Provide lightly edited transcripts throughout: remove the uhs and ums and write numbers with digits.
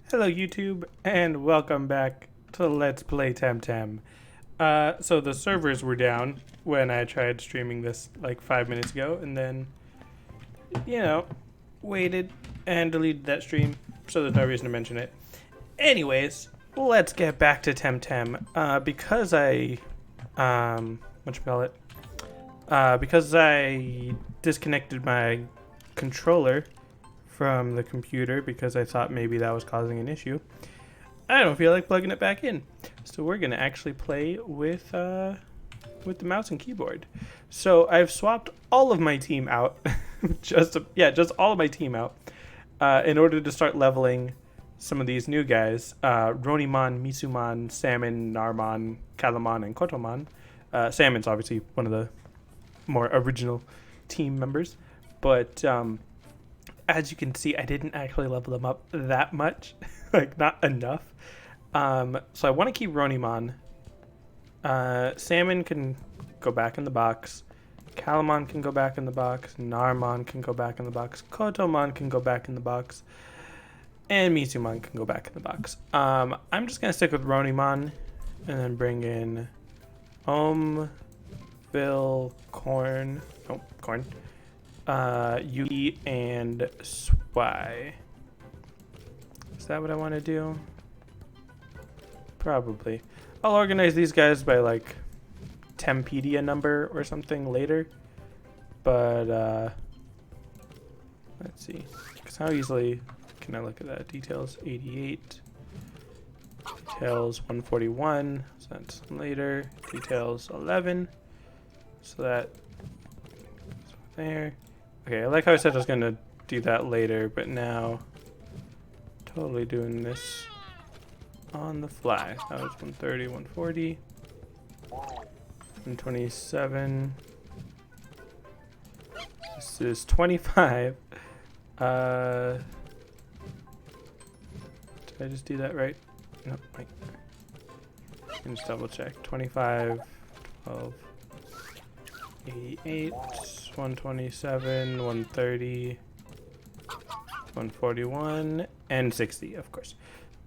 Hello YouTube, and welcome back to Let's Play Temtem. So the servers were down when I tried streaming this like 5 minutes ago, and then, you know, waited and deleted that stream, so there's no reason to mention it. Anyways, let's get back to Temtem. Because I disconnected my controller from the computer because I thought maybe that was causing an issue. I don't feel like plugging it back in, so we're gonna actually play with the mouse and keyboard. So I've swapped all of my team out, just all of my team out, in order to start leveling some of these new guys: Ronimon, Misumon, Salmon, Narmon, Calamon, and Kotomon. Salmon's obviously one of the more original team members, but as you can see, I didn't actually level them up that much, like not enough. So I want to keep Ronimon. Salmon can go back in the box. Calamon can go back in the box. Narmon can go back in the box. Kotomon can go back in the box. And Misumon can go back in the box. I'm just going to stick with Ronimon and then bring in Phil, Corn. Yuki and Swai. Is that what I want to do? Probably. I'll organize these guys by like Tempedia number or something later. But let's see. Because how easily can I look at that? Details 88. Details 141. So that's later. Details 11. So that's there. Okay, I like how I said I was going to do that later, but now totally doing this on the fly. That was 130, 140, 127. This is 25. Did I just do that right? No, wait. Let me just double check. 25, 12, 88. 127, 130, 141, and 60, of course.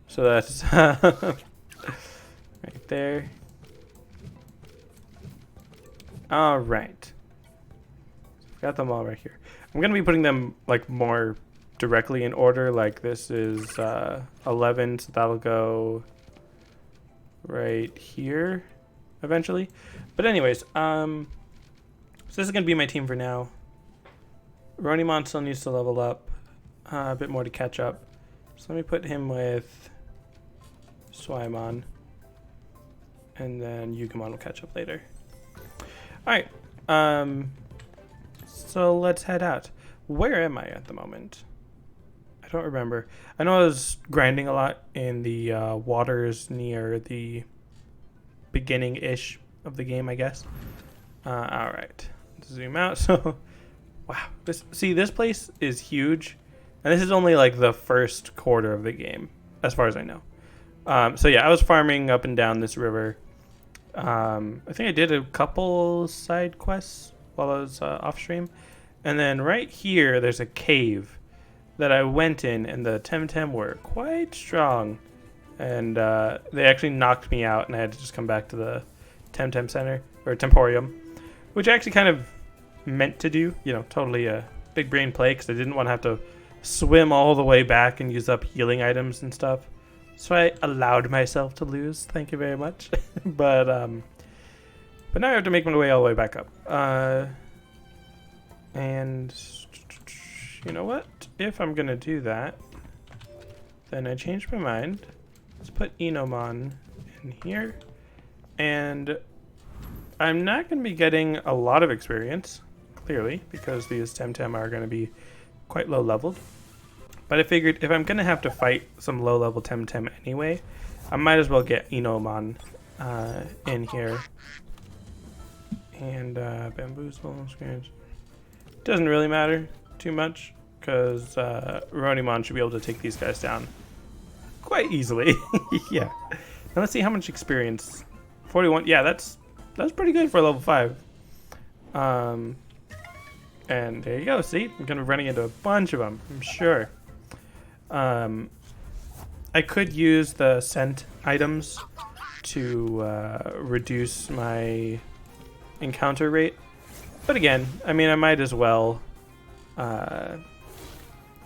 So that's right there. All right. Got them all right here. I'm going to be putting them like more directly in order. Like this is 11, so that'll go right here eventually. But anyways, so this is going to be my team for now. Ronimon still needs to level up. A bit more to catch up. So let me put him with Swaimon. And then Yugimon will catch up later. Alright. So let's head out. Where am I at the moment? I don't remember. I know I was grinding a lot in the waters near the beginning-ish of the game, I guess. Alright. Zoom out. So wow, this place is huge, and this is only like the first quarter of the game as far as I know. So yeah, I was farming up and down this river. I think I did a couple side quests while I was off stream, and then right here there's a cave that I went in, and the Temtem were quite strong, and they actually knocked me out, and I had to just come back to the Temtem Center or Temporium, which I actually kind of meant to do, you know, totally a big brain play because I didn't want to have to swim all the way back and use up healing items and stuff. So I allowed myself to lose. Thank you very much. but now I have to make my way all the way back up. And you know what? If I'm gonna do that, then I changed my mind. Let's put Inomon in here, and I'm not going to be getting a lot of experience, clearly, because these Temtem are going to be quite low leveled. But I figured if I'm going to have to fight some low level Temtem anyway, I might as well get Inomon in here. And Bamboozle experience. Doesn't really matter too much, because Ronimon should be able to take these guys down quite easily. Yeah. Now let's see how much experience. 41. Yeah, that's pretty good for level 5. And there you go. See, I'm gonna be running into a bunch of them, I'm sure. I could use the scent items to reduce my encounter rate. But again, I mean, I might as well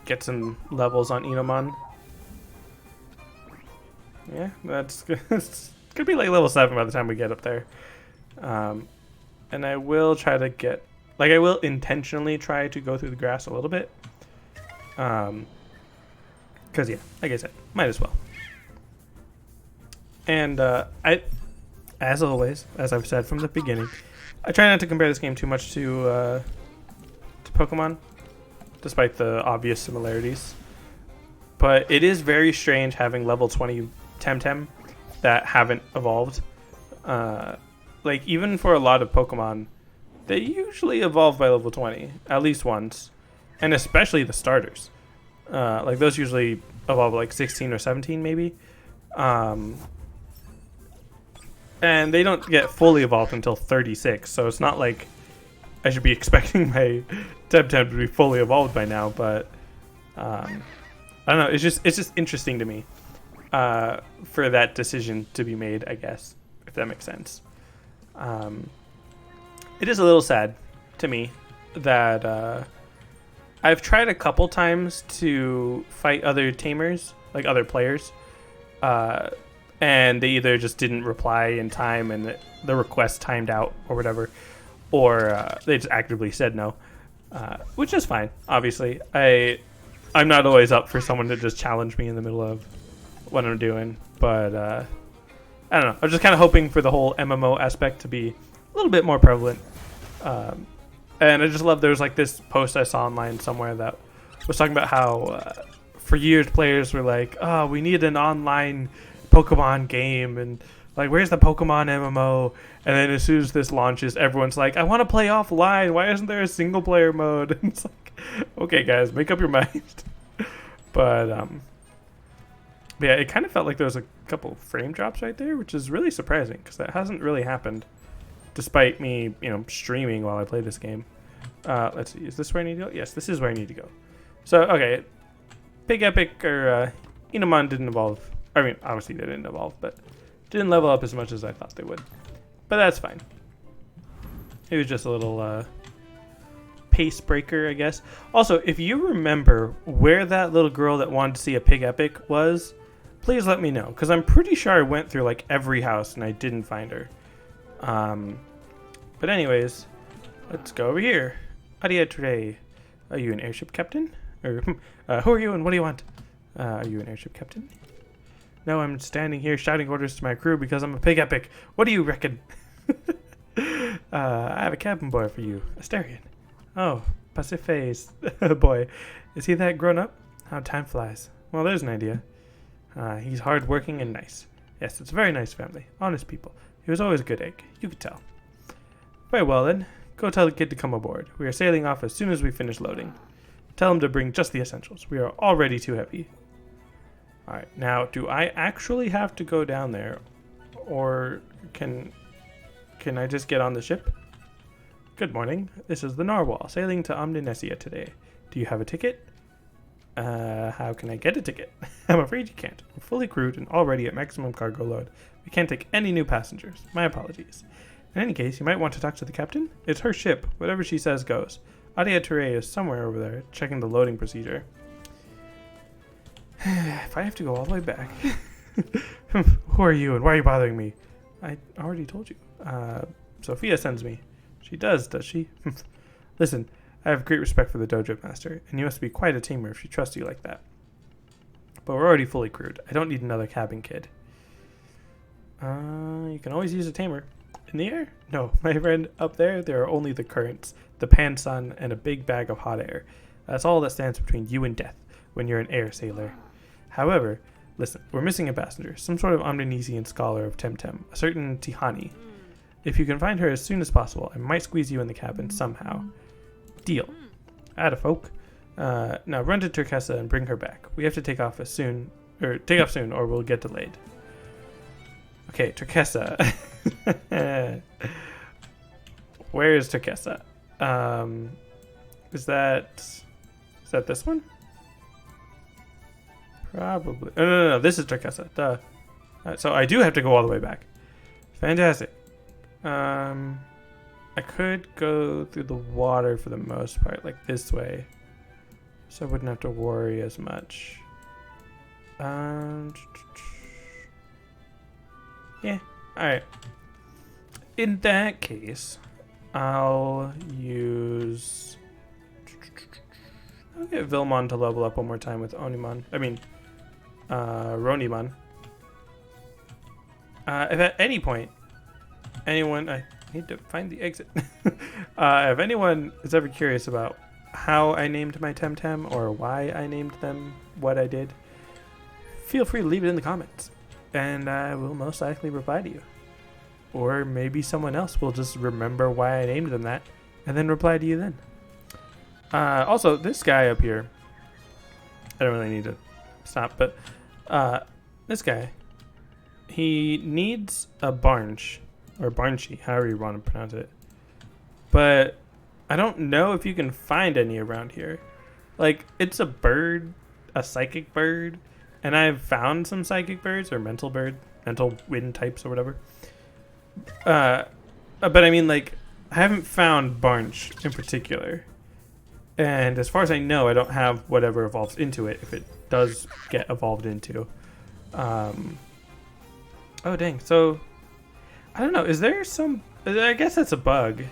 get some levels on Inamon. Yeah, that's it's gonna be like level 7 by the time we get up there. And I will try to get, like, I will intentionally try to go through the grass a little bit. Because, yeah, like I said, might as well. And as always, as I've said from the beginning, I try not to compare this game too much to Pokemon, despite the obvious similarities. But it is very strange having level 20 Temtem that haven't evolved. Like, even for a lot of Pokemon, they usually evolve by level 20, at least once. And especially the starters. Like, those usually evolve like 16 or 17, maybe. And they don't get fully evolved until 36, so it's not like I should be expecting my Temtem to be fully evolved by now, but I don't know, it's just interesting to me for that decision to be made, I guess, if that makes sense. It is a little sad to me that I've tried a couple times to fight other tamers, like other players, and they either just didn't reply in time and the request timed out or whatever, or they just actively said no, which is fine, obviously. I'm not always up for someone to just challenge me in the middle of what I'm doing, but I don't know. I'm just kind of hoping for the whole MMO aspect to be a little bit more prevalent. And I just love there's like this post I saw online somewhere that was talking about how for years players were like, oh, we need an online Pokemon game, and like, where's the Pokemon MMO? And then as soon as this launches, everyone's like, I want to play offline. Why isn't there a single player mode? And it's like, okay, guys, make up your mind. But yeah, it kind of felt like there was a couple frame drops right there, which is really surprising because that hasn't really happened, despite me, streaming while I play this game. Let's see, is this where I need to go? Yes, this is where I need to go. So, okay, Big Epic or Inamon didn't evolve. I mean, obviously they didn't evolve, but didn't level up as much as I thought they would. But that's fine. It was just a little pace breaker, I guess. Also, if you remember where that little girl that wanted to see a Pig Epic was, please let me know, because I'm pretty sure I went through like every house and I didn't find her. But anyways, let's go over here. Adiatre. Are you an airship captain? Or who are you and what do you want? Are you an airship captain? No, I'm standing here shouting orders to my crew because I'm a Pig Epic. What do you reckon? I have a cabin boy for you, Asterion. Oh, Pacifice. Boy, is he that grown up? How time flies. Well, there's an idea. He's hardworking and nice. Yes, it's a very nice family. Honest people. He was always a good egg. You could tell. Very well then. Go tell the kid to come aboard. We are sailing off as soon as we finish loading. Tell him to bring just the essentials. We are already too heavy. Alright, now, do I actually have to go down there? Or can I just get on the ship? Good morning. This is the Narwhal, sailing to Omninesia today. Do you have a ticket? How can I get a ticket? I'm afraid you can't. We're fully crewed and already at maximum cargo load. We can't take any new passengers. My apologies. In any case, you might want to talk to the captain. It's her ship. Whatever she says goes. Adiatre is somewhere over there, checking the loading procedure. If I have to go all the way back. Who are you and why are you bothering me? I already told you. Sophia sends me. She does she? Listen, I have great respect for the dojo master, and you must be quite a tamer if she trusts you like that. But we're already fully crewed. I don't need another cabin kid. You can always use a tamer. In the air? No, my friend, up there are only the currents, the pan-sun, and a big bag of hot air. That's all that stands between you and death when you're an air sailor. However, listen, we're missing a passenger, some sort of Omnisian scholar of Temtem, a certain Tihani. If you can find her as soon as possible, I might squeeze you in the cabin somehow. Deal. Atta folk. Now run to Turkessa and bring her back. We have to take off soon, or we'll get delayed. Okay, Turkessa. Where is Turkessa? Is that this one? Probably. Oh, no. This is Turkessa. Duh. Alright, so I do have to go all the way back. Fantastic. I could go through the water for the most part, like this way. So I wouldn't have to worry as much. Yeah. Alright. In that case, I'll use... I'll get Vilmon to level up one more time with Onimon. I mean, Ronimon. If at any point, anyone... I need to find the exit. If anyone is ever curious about how I named my Temtem or why I named them what I did, feel free to leave it in the comments. And I will most likely reply to you. Or maybe someone else will just remember why I named them that and then reply to you then. Also, this guy up here, I don't really need to stop, but this guy, he needs a barnch, or barnchy, however you want to pronounce it. But I don't know if you can find any around here. Like, it's a bird, a psychic bird, and I've found some psychic birds, or mental wind types or whatever. But I mean, like, I haven't found barnch in particular. And as far as I know, I don't have whatever evolves into it, if it does get evolved into. Oh, dang. So, I don't know. Is there some... I guess that's a bug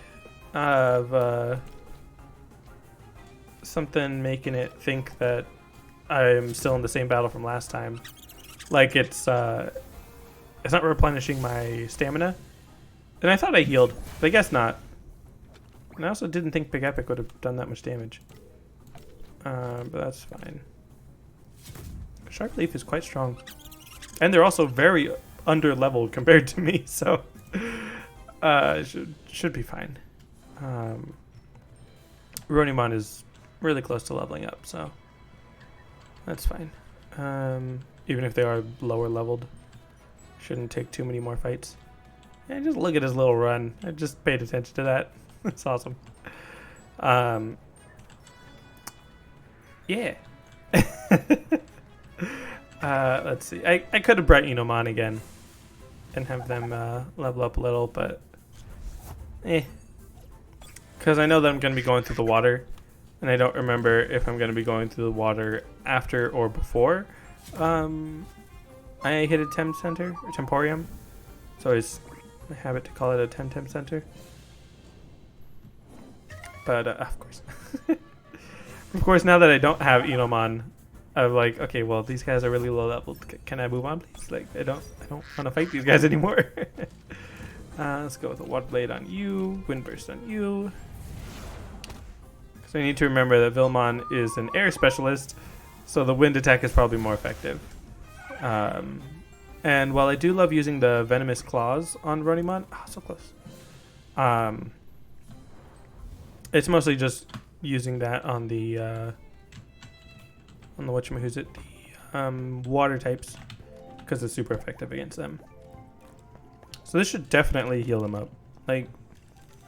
of something making it think that I'm still in the same battle from last time. Like, it's not replenishing my stamina. And I thought I healed, but I guess not. And I also didn't think Big Epic would have done that much damage. But that's fine. Sharp Leaf is quite strong. And they're also very under-leveled compared to me, so... should be fine. Ronimon is really close to leveling up, so... That's fine. Even if they are lower leveled. Shouldn't take too many more fights. Yeah, just look at his little run. I just paid attention to that. That's awesome. Yeah. Let's see. I could have brought Inomon again and have them level up a little, but because I know that I'm going to be going through the water, and I don't remember if I'm going to be going through the water after or before I hit a Temp Center or Temporium. So it's my habit to call it a Temtem Center. But of course, of course, now that I don't have Inomon, I'm like, okay, well, these guys are really low leveled. Can I move on, please? Like, I don't want to fight these guys anymore. Let's go with a Water Blade on you, Wind Burst on you. So I need to remember that Vilmon is an air specialist, so the wind attack is probably more effective. And while I do love using the Venomous Claws on Ronimon, so close. It's mostly just using that on the whatchamahoosit, the water types, because it's super effective against them. So this should definitely heal them up. Like,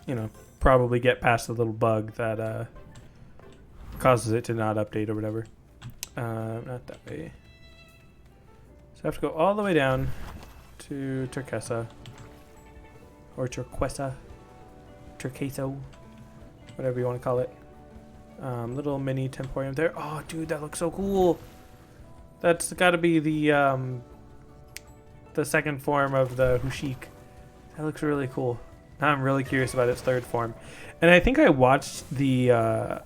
you know, probably get past the little bug that causes it to not update or whatever. Not that way. So I have to go all the way down to Turkessa. Or Turquesa. Turqueso. Whatever you want to call it. Little mini Temporium there. Oh, dude, that looks so cool. That's got to be the second form of the Hushik. That looks really cool. Now I'm really curious about its third form. And I think I watched well,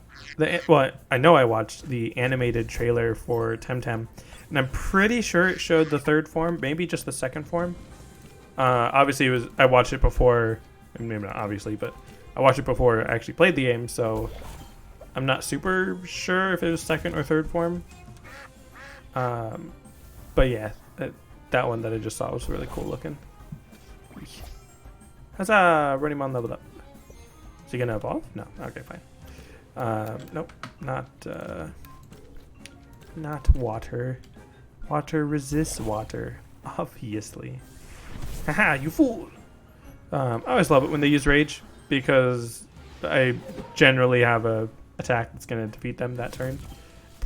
I know I watched the animated trailer for Temtem, and I'm pretty sure it showed the third form, maybe just the second form. Obviously, I watched it before, maybe not obviously, but I watched it before I actually played the game, so I'm not super sure if it was second or third form. But yeah, that one that I just saw was really cool looking. How's Ronimon leveled up? Is he gonna evolve? No. Okay, fine. Nope. Not water. Water resists water. Obviously. Haha, you fool! I always love it when they use rage, because I generally have a attack that's gonna defeat them that turn.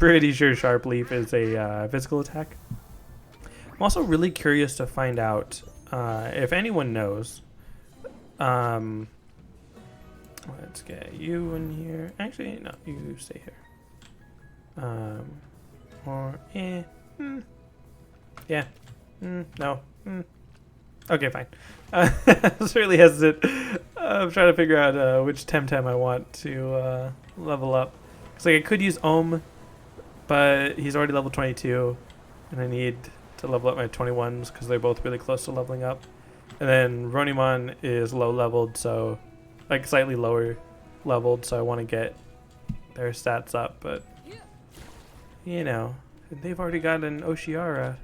pretty sure Sharp Leaf is a physical attack. I'm also really curious to find out if anyone knows. Let's get you in here. Actually, no, you stay here. Yeah. No. Okay, fine. I was really hesitant. I'm trying to figure out which Temtem I want to level up. Because like, I could use Ohm, but he's already level 22, and I need to level up my 21s because they're both really close to leveling up. And then Ronimon is low leveled, so like slightly lower leveled, so I want to get their stats up, but you know, they've already got an Oshiara.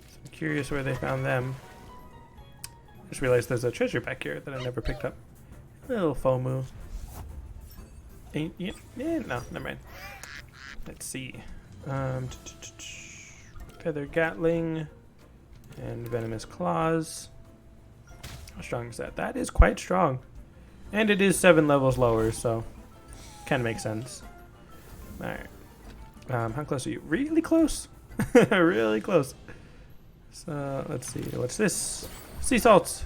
So I'm curious where they found them. Just realized there's a treasure back here that I never picked up. A little FOMU. Yeah, no, never mind. Let's see. Feather Gatling and Venomous Claws. How strong is that? That is quite strong. And it is 7 levels lower, so kind of makes sense. Alright. How close are you? Really close. Really close. So, let's see. What's this? Sea salts.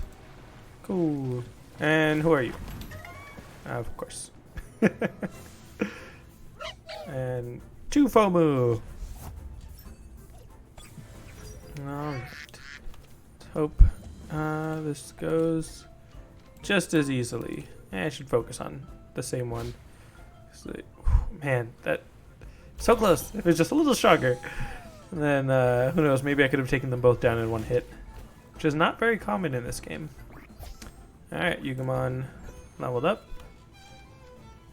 Cool. And who are you? Of course. And 2 FOMU. Alright. Let's hope this goes just as easily. I should focus on the same one. So, man, that so close. If it's just a little stronger, and then who knows? Maybe I could have taken them both down in one hit, which is not very common in this game. All right, Yugamon leveled up.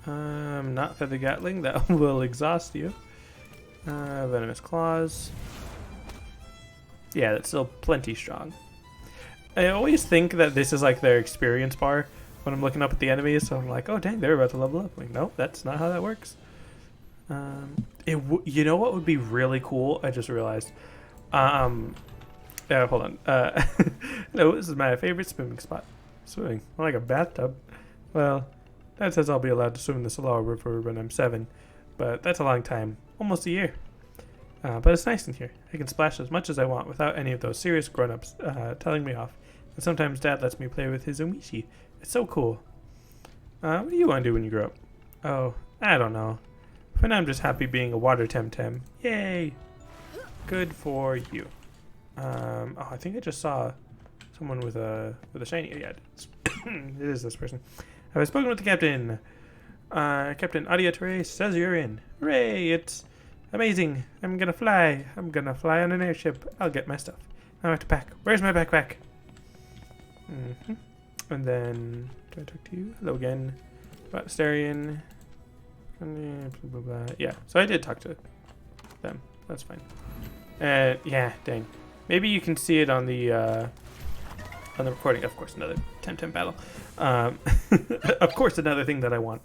Not Feather Gatling. That will exhaust you. Venomous Claws. Yeah, that's still plenty strong. I always think that this is like their experience bar when I'm looking up at the enemies, so I'm like, oh dang, they're about to level up. Like, nope, that's not how that works. You know what would be really cool? I just realized. Yeah, hold on. No, this is my favorite swimming spot. Swimming, like a bathtub. Well, that says I'll be allowed to swim in the Salar River when I'm 7, but that's a long time, almost a year. But it's nice in here. I can splash as much as I want without any of those serious grown-ups telling me off. And sometimes Dad lets me play with his Omishi. It's so cool. What do you want to do when you grow up? Oh, I don't know. For now, I'm just happy being a water Temtem. Yay! Good for you. Oh, I think I just saw someone with a shiny. Yeah, it is this person. I've spoken with the captain. Captain Adia Teres says you're in. Hooray! It's amazing. I'm gonna fly. I'm gonna fly on an airship. I'll get my stuff. Now I have to pack. Where's my backpack? And then, do I talk to you? Hello again. About Asterion. Blah, blah, blah. Yeah, so I did talk to them. That's fine. Yeah, dang. Maybe you can see it on the recording. Of course, another Temtem battle. Of course, another thing that I want.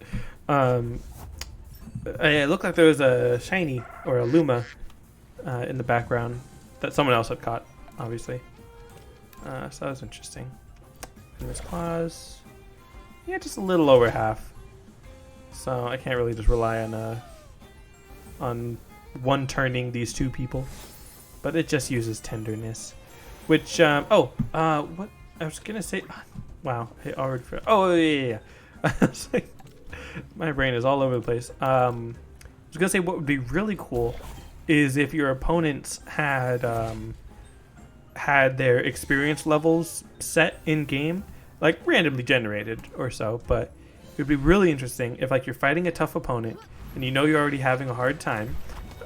It looked like there was a shiny or a Luma in the background that someone else had caught, obviously. So that was interesting. And this claws, yeah, just a little over half. So I can't really just rely on one turning these 2 people, but it just uses tenderness, which what I was gonna say. Wow, I already forgot. Oh yeah. I was like, my brain is all over the place. I was gonna say what would be really cool is if your opponents had their experience levels set in game, like randomly generated or so, but it would be really interesting if like you're fighting a tough opponent and you know you're already having a hard time,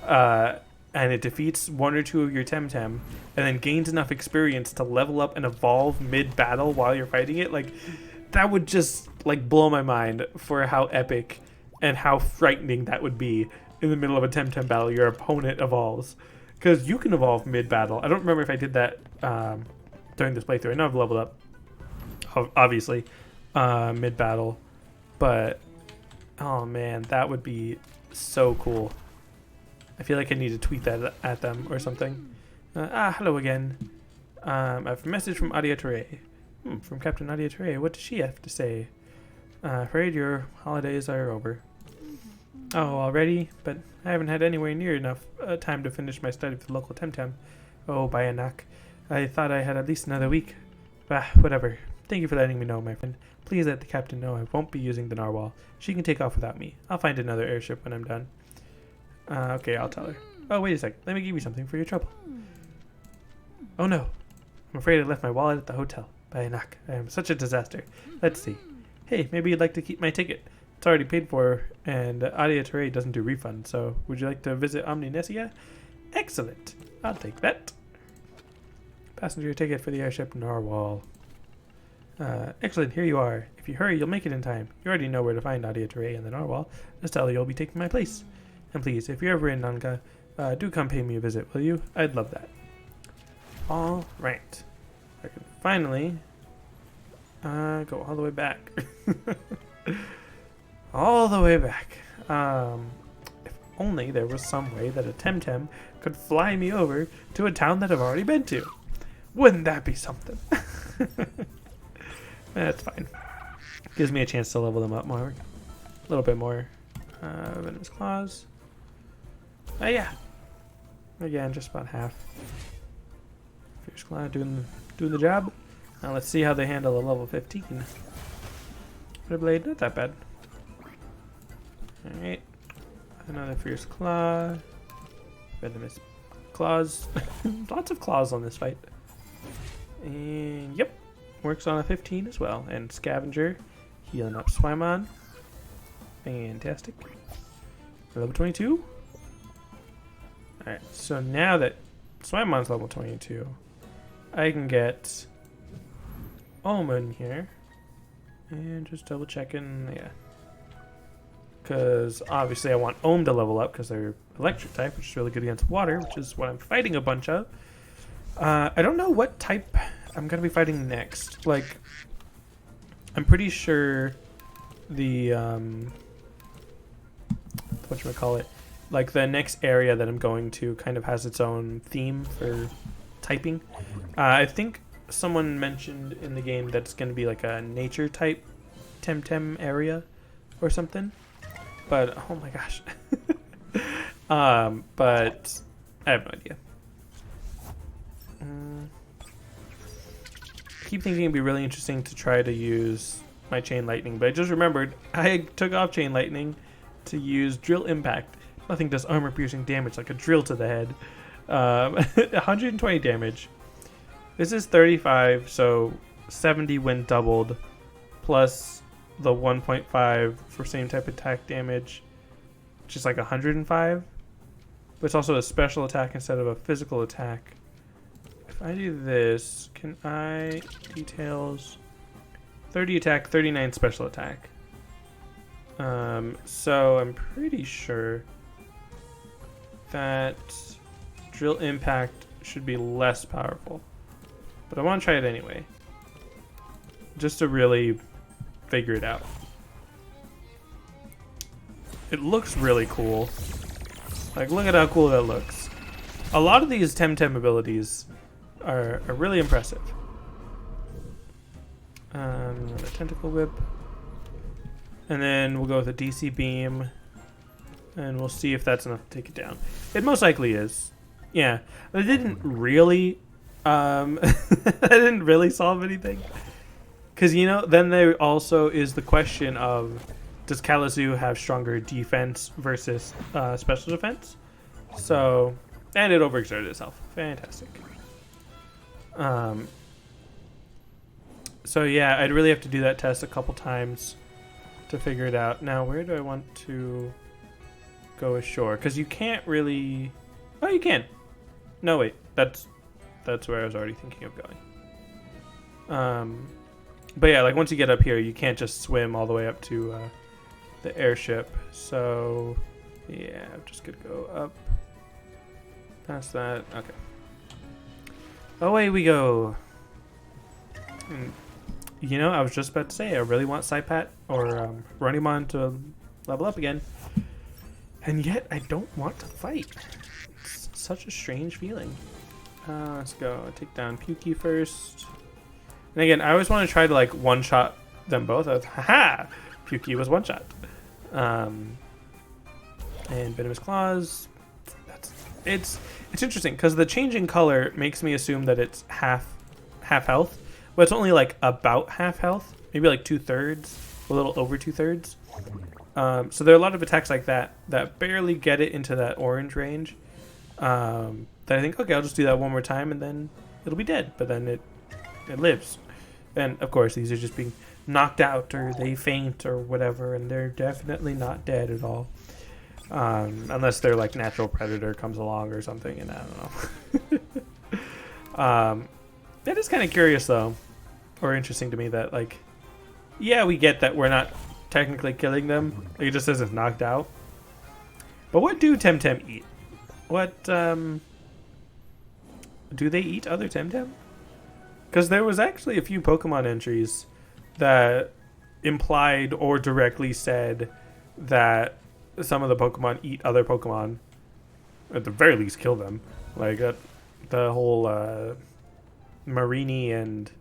and it defeats 1 or 2 of your Temtem and then gains enough experience to level up and evolve mid-battle while you're fighting it. Like, that would just like blow my mind for how epic and how frightening that would be in the middle of a Temtem battle. Your opponent evolves, because you can evolve mid-battle. I don't remember if I did that during this playthrough. I know I've leveled up, obviously, mid-battle, but oh man, that would be so cool. I feel like I need to tweet that at them or something. Hello again. I've a message from Adia Teres. From Captain Adia Teres. What does she have to say? Afraid your holidays are over. Oh, already? But I haven't had anywhere near enough time to finish my study for the local Temtem. Oh, Bayanak. I thought I had at least another week. Ah, whatever. Thank you for letting me know, my friend. Please let the captain know I won't be using the narwhal. She can take off without me. I'll find another airship when I'm done. Okay, I'll tell her. Oh, wait a sec. Let me give you something for your trouble. Oh no. I'm afraid I left my wallet at the hotel. Bayanak. I am such a disaster. Let's see. Hey, maybe you'd like to keep my ticket. It's already paid for, and Adia Teray doesn't do refunds, so would you like to visit Omninesia? Excellent. I'll take that. Passenger ticket for the airship Narwhal. Excellent, here you are. If you hurry, you'll make it in time. You already know where to find Adia Teray and the Narwhal. Just tell her you'll be taking my place. And please, if you're ever in Nanga, do come pay me a visit, will you? I'd love that. All right. I can finally go all the way back. All the way back. If only there was some way that a Temtem could fly me over to a town that I've already been to. Wouldn't that be something? That's fine. Gives me a chance to level them up more. A little bit more. Venomous Claws. Yeah. Again, just about half. Fierce Claw doing the job. Now let's see how they handle a level 15. Red Blade, not that bad. Alright. Another Fierce Claw. Venomous Claws. Lots of claws on this fight. And yep. Works on a 15 as well. And Scavenger. Healing up Swimon. Fantastic. Level 22. Alright, so now that Swimon's level 22, I can get Omen here. And just double checking, yeah. Because obviously I want Ohm to level up because they're electric type, which is really good against water, which is what I'm fighting a bunch of. I don't know what type I'm going to be fighting next. Like, I'm pretty sure the, whatchamacallit, like the next area that I'm going to kind of has its own theme for typing. I think someone mentioned in the game that it's going to be like a nature type Temtem area or something. But, oh my gosh. But I have no idea. I keep thinking it'd be really interesting to try to use my Chain Lightning, but I just remembered I took off Chain Lightning to use Drill Impact. Nothing does armor piercing damage like a drill to the head. 120 damage. This is 35, so 70 when doubled, plus the 1.5 for same type attack damage, which is like 105. But it's also a special attack instead of a physical attack. If I do this, can I details 30 attack, 39 special attack? So I'm pretty sure that Drill Impact should be less powerful. But I want to try it anyway. Just to really figure it out. It looks really cool. Like, look at how cool that looks. A lot of these Temtem abilities are really impressive. Another Tentacle Whip. And then we'll go with a DC Beam. And we'll see if that's enough to take it down. It most likely is. Yeah. It didn't really... that didn't really solve anything. Because, you know, then there also is the question of... Does Kalamazoo have stronger defense versus special defense? So... And it overexerted itself. Fantastic. So yeah, I'd really have to do that test a couple times to figure it out. Now, where do I want to go ashore? Because you can't really... Oh, you can. No, wait. That's where I was already thinking of going. But yeah, like once you get up here, you can't just swim all the way up to the airship. So yeah, I'm just gonna go up past that. Okay. Away we go. You know, I was just about to say, I really want Saipat or Runnymon to level up again. And yet, I don't want to fight. It's such a strange feeling. Let's go. Take down Pukey first. And again, I always want to try to like one-shot them both. Haha! Pukey was one-shot. And Venomous Claws. It's interesting because the changing color makes me assume that it's half health, but it's only like about half health, maybe like 2/3, a little over 2/3. So there are a lot of attacks like that that barely get it into that orange range. That I think, okay, I'll just do that one more time and then it'll be dead. But then it lives. And of course, these are just being knocked out or they faint or whatever, and they're definitely not dead at all. Unless their like natural predator comes along or something, and I don't know. That is kind of curious though, or interesting to me that like, yeah, we get that we're not technically killing them. Like, it just says it's knocked out. But what do Temtem eat? What do they eat other Temtem? Because there was actually a few Pokemon entries that implied or directly said that some of the Pokemon eat other Pokemon. At the very least, kill them. Like the whole Marini and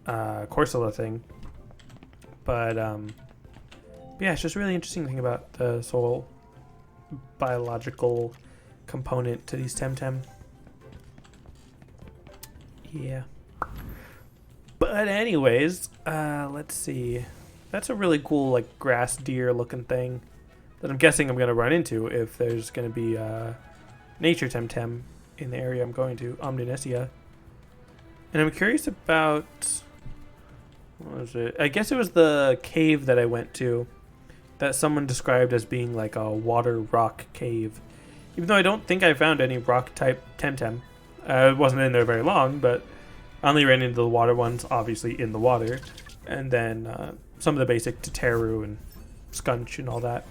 Corsola thing. But yeah, it's just really interesting thing about the whole biological component to these Temtem. Yeah. But anyways, let's see. That's a really cool like grass deer looking thing that I'm guessing I'm going to run into if there's going to be nature Temtem in the area I'm going to, Omninicia. And I'm curious about, what was it? I guess it was the cave that I went to that someone described as being like a water rock cave. Even though I don't think I found any rock type Temtem. It wasn't in there very long, but I only ran into the water ones, obviously in the water. And then some of the basic Teteru and Skunch and all that.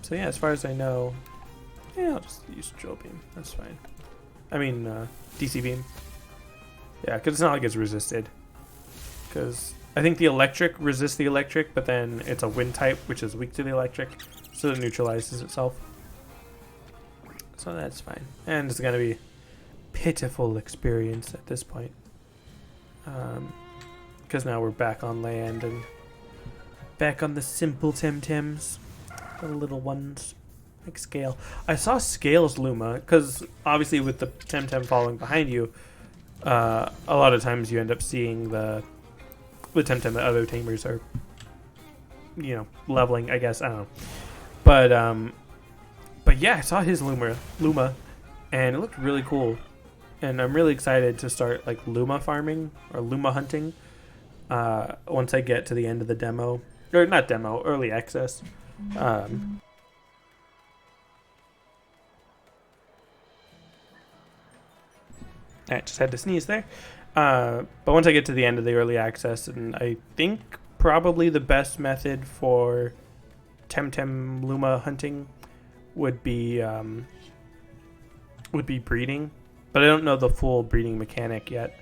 So yeah, as far as I know, yeah, I'll just use Drill Beam. That's fine. I mean, DC Beam. Yeah, because it's not like it's resisted. Because I think the electric resists the electric, but then it's a wind type, which is weak to the electric. So it neutralizes itself. So that's fine. And it's going to be pitiful experience at this point. Because now we're back on land and back on the simple Temtems. The little ones. Like Scale. I saw Scale's Luma, because obviously with the Temtem following behind you, a lot of times you end up seeing the Temtem that other tamers are, you know, leveling, I guess. I don't know. But yeah, I saw his Luma, and it looked really cool. And I'm really excited to start like Luma farming or Luma hunting once I get to the end of the demo. Or not demo, early access. I just had to sneeze there. But once I get to the end of the early access, and I think probably the best method for Temtem Luma hunting would be breeding. But I don't know the full breeding mechanic yet.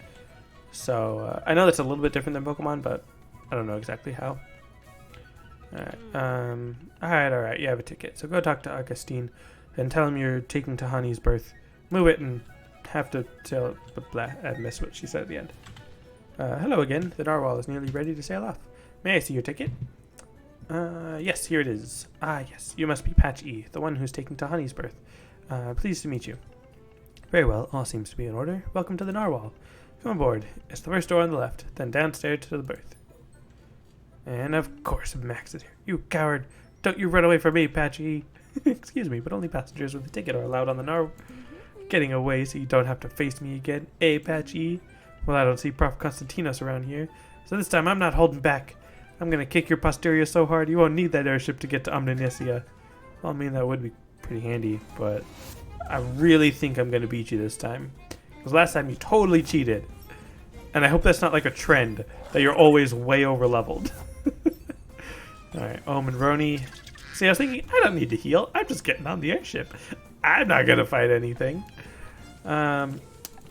So I know that's a little bit different than Pokemon, but I don't know exactly how. Alright, you have a ticket. So go talk to Augustine, then tell him you're taking Tahani's birth. Move it and have to tell... Blah, I missed what she said at the end. Hello again. The narwhal is nearly ready to sail off. May I see your ticket? Yes, here it is. Ah, yes. You must be Patch E, the one who's taking Tahani's birth. Pleased to meet you. Very well. All seems to be in order. Welcome to the narwhal. Come aboard. It's the first door on the left, then downstairs to the berth. And of course Max is here. You coward! Don't you run away from me, Patchy! Excuse me, but only passengers with a ticket are allowed on the narwhal. Getting away so you don't have to face me again, eh, Patchy? Well, I don't see Prof. Constantinos around here, so this time I'm not holding back. I'm gonna kick your posterior so hard you won't need that airship to get to Omninicia. Well, I mean, that would be pretty handy, but I really think I'm gonna beat you this time. Because last time you totally cheated. And I hope that's not like a trend, that you're always way over leveled. Alright, Ohm and Roni. See, I was thinking, I don't need to heal. I'm just getting on the airship. I'm not going to fight anything. But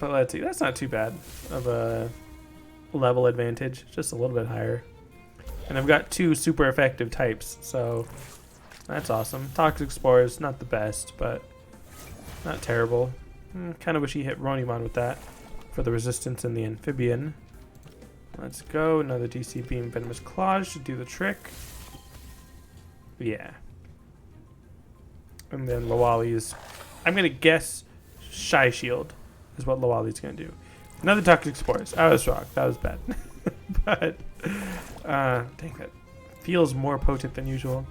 let's see. That's not too bad of a level advantage. Just a little bit higher. And I've got 2 super effective types, so that's awesome. Toxic Spores, not the best, but not terrible. Kind of wish he hit Ronimon with that for the resistance in the amphibian. Let's go. Another DC Beam, Venomous Claws should do the trick. Yeah. And then Lawali's, I'm gonna guess Shy Shield is what Lawali's gonna do. Another Toxic Spores. I was wrong. That was bad. But dang, that feels more potent than usual.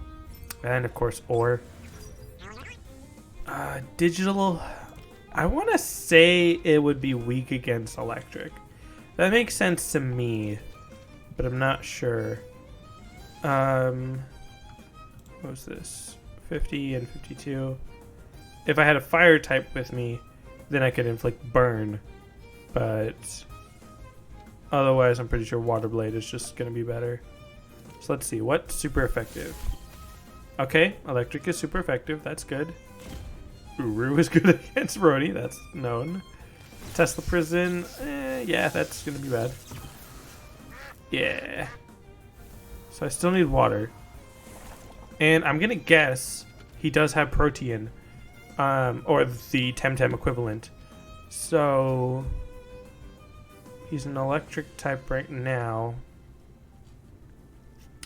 And of course, Ore. Digital. I want to say it would be weak against Electric. That makes sense to me, but I'm not sure. What was this? 50 and 52. If I had a fire type with me, then I could inflict burn. But otherwise, I'm pretty sure Water Blade is just going to be better. So let's see. What's super effective? Okay, Electric is super effective. That's good. Uru is good against Roni. That's known. Tesla Prison. Yeah, that's going to be bad. Yeah. So I still need water. And I'm going to guess he does have Protean. Or the Temtem equivalent. So he's an electric type right now.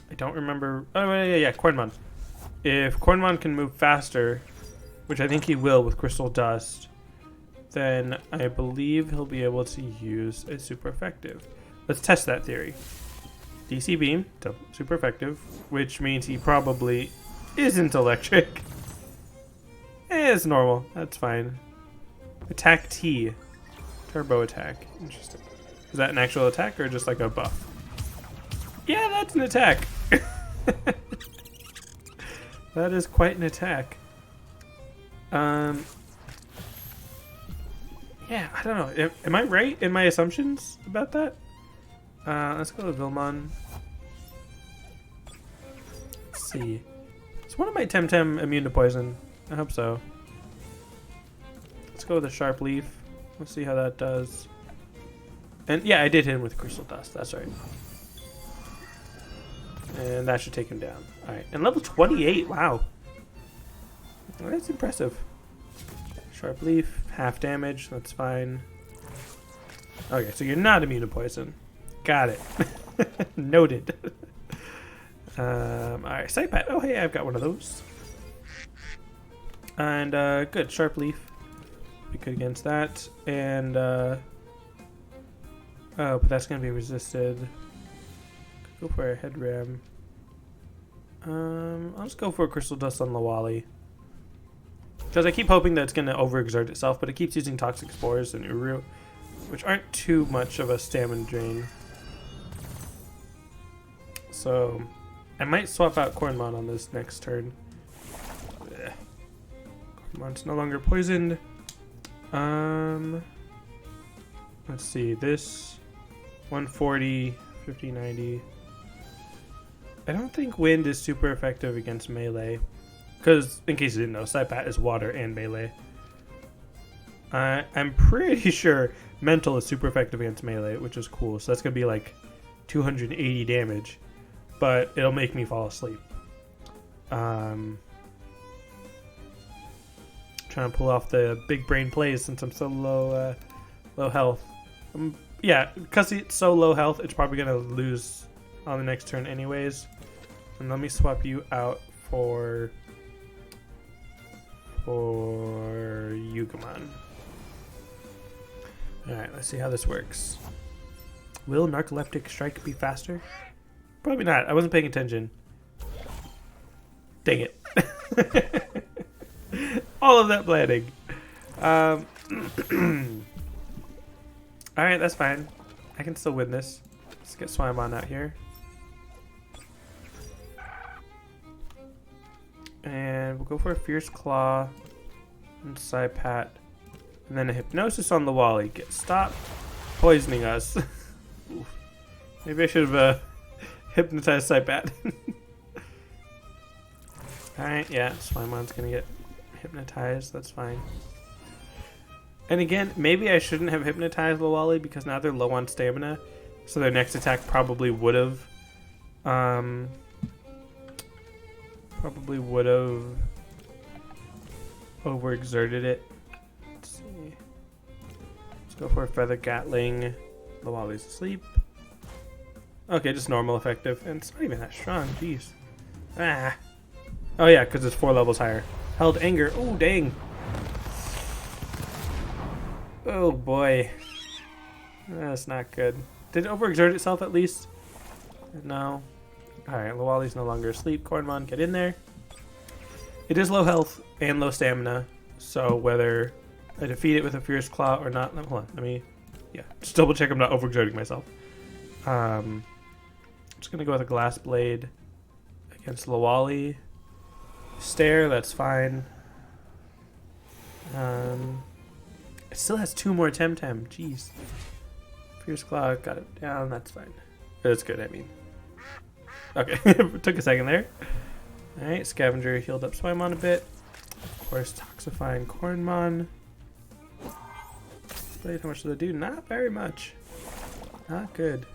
I don't remember. Oh, yeah, Cornmon. If Cornmon can move faster, which I think he will with Crystal Dust, then I believe he'll be able to use a super effective. Let's test that theory. DC Beam, super effective, which means he probably isn't electric. It's normal. That's fine. Attack T. Turbo attack. Interesting. Is that an actual attack or just like a buff? Yeah, that's an attack. That is quite an attack. Yeah, I don't know. Am I right in my assumptions about that? Let's go to Vilmon. Let's see. Is one of my Temtem immune to poison? I hope so. Let's go with a Sharp Leaf. Let's see how that does. And yeah, I did hit him with Crystal Dust. That's right. And that should take him down. Alright. And level 28. Wow. That's impressive. Sharp Leaf. Half damage. That's fine. Okay, so you're not immune to poison. Got it. Noted. Alright. Sight Pat. Oh, hey, I've got one of those. And good. Sharp Leaf. Be good against that. And oh, but that's gonna be resisted. Go for a Head Ram. I'll just go for a Crystal Dust on Lawali. Because I keep hoping that it's gonna overexert itself, but it keeps using Toxic Spores and Uru, which aren't too much of a stamina drain. So I might swap out Cornmon on this next turn. Ugh. Cornmon's no longer poisoned. Let's see, this 140, 50, 90. I don't think Wind is super effective against melee. Because, in case you didn't know, Saipat is water and melee. I'm pretty sure Mental is super effective against melee, which is cool. So that's going to be like 280 damage. But it'll make me fall asleep. Trying to pull off the big brain plays since I'm so low health. Yeah, because it's so low health, it's probably going to lose on the next turn anyways. And let me swap you out for Yugamon. Alright, let's see how this works. Will Narcoleptic Strike be faster? Probably not. I wasn't paying attention. Dang it. All of that planning. Alright, that's fine. I can still win this. Let's get Swimon out here. And we'll go for a Fierce Claw and Saipat. And then a Hypnosis on the Wally. Stop poisoning us. Maybe I should have hypnotized Saipat. Alright, yeah, Swimon's gonna get hypnotized. That's fine. And again, maybe I shouldn't have hypnotized Lawali because now they're low on stamina. So their next attack probably would have overexerted it. Let's see. Let's go for a Feather Gatling. Lawali's asleep. Okay, just normal effective. And it's not even that strong, jeez. Ah. Oh yeah, because it's 4 levels higher. Held anger. Oh dang. Oh boy. That's not good. Did it overexert itself at least? No. Alright, Lawali's no longer asleep. Cornmon, get in there. It is low health and low stamina, so whether I defeat it with a Fierce Claw or not... Hold on, let me... Yeah, just double check I'm not overexerting myself. I'm just going to go with a Glass Blade against Lawali. Stare, that's fine. It still has 2 more Temtem. Jeez. Fierce Claw, got it down. That's fine. That's good, I mean. Okay, took a second there. Alright, Scavenger healed up Swimon a bit. Of course, Toxifying Cornmon. Blade, how much does it do? Not very much. Not good.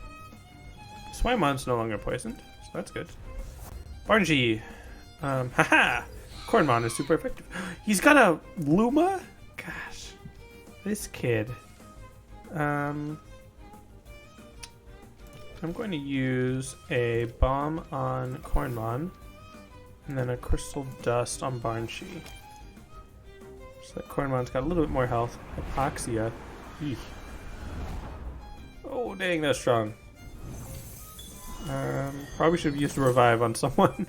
Swimon's no longer poisoned, so that's good. Barnji. Haha! Cornmon is super effective. He's got a Luma? Gosh. This kid. I'm going to use a bomb on Cornmon and then a Crystal Dust on Barnshi. So that Cornmon's got a little bit more health. Hypoxia. Eek. Oh dang, that's strong. Probably should have used a revive on someone.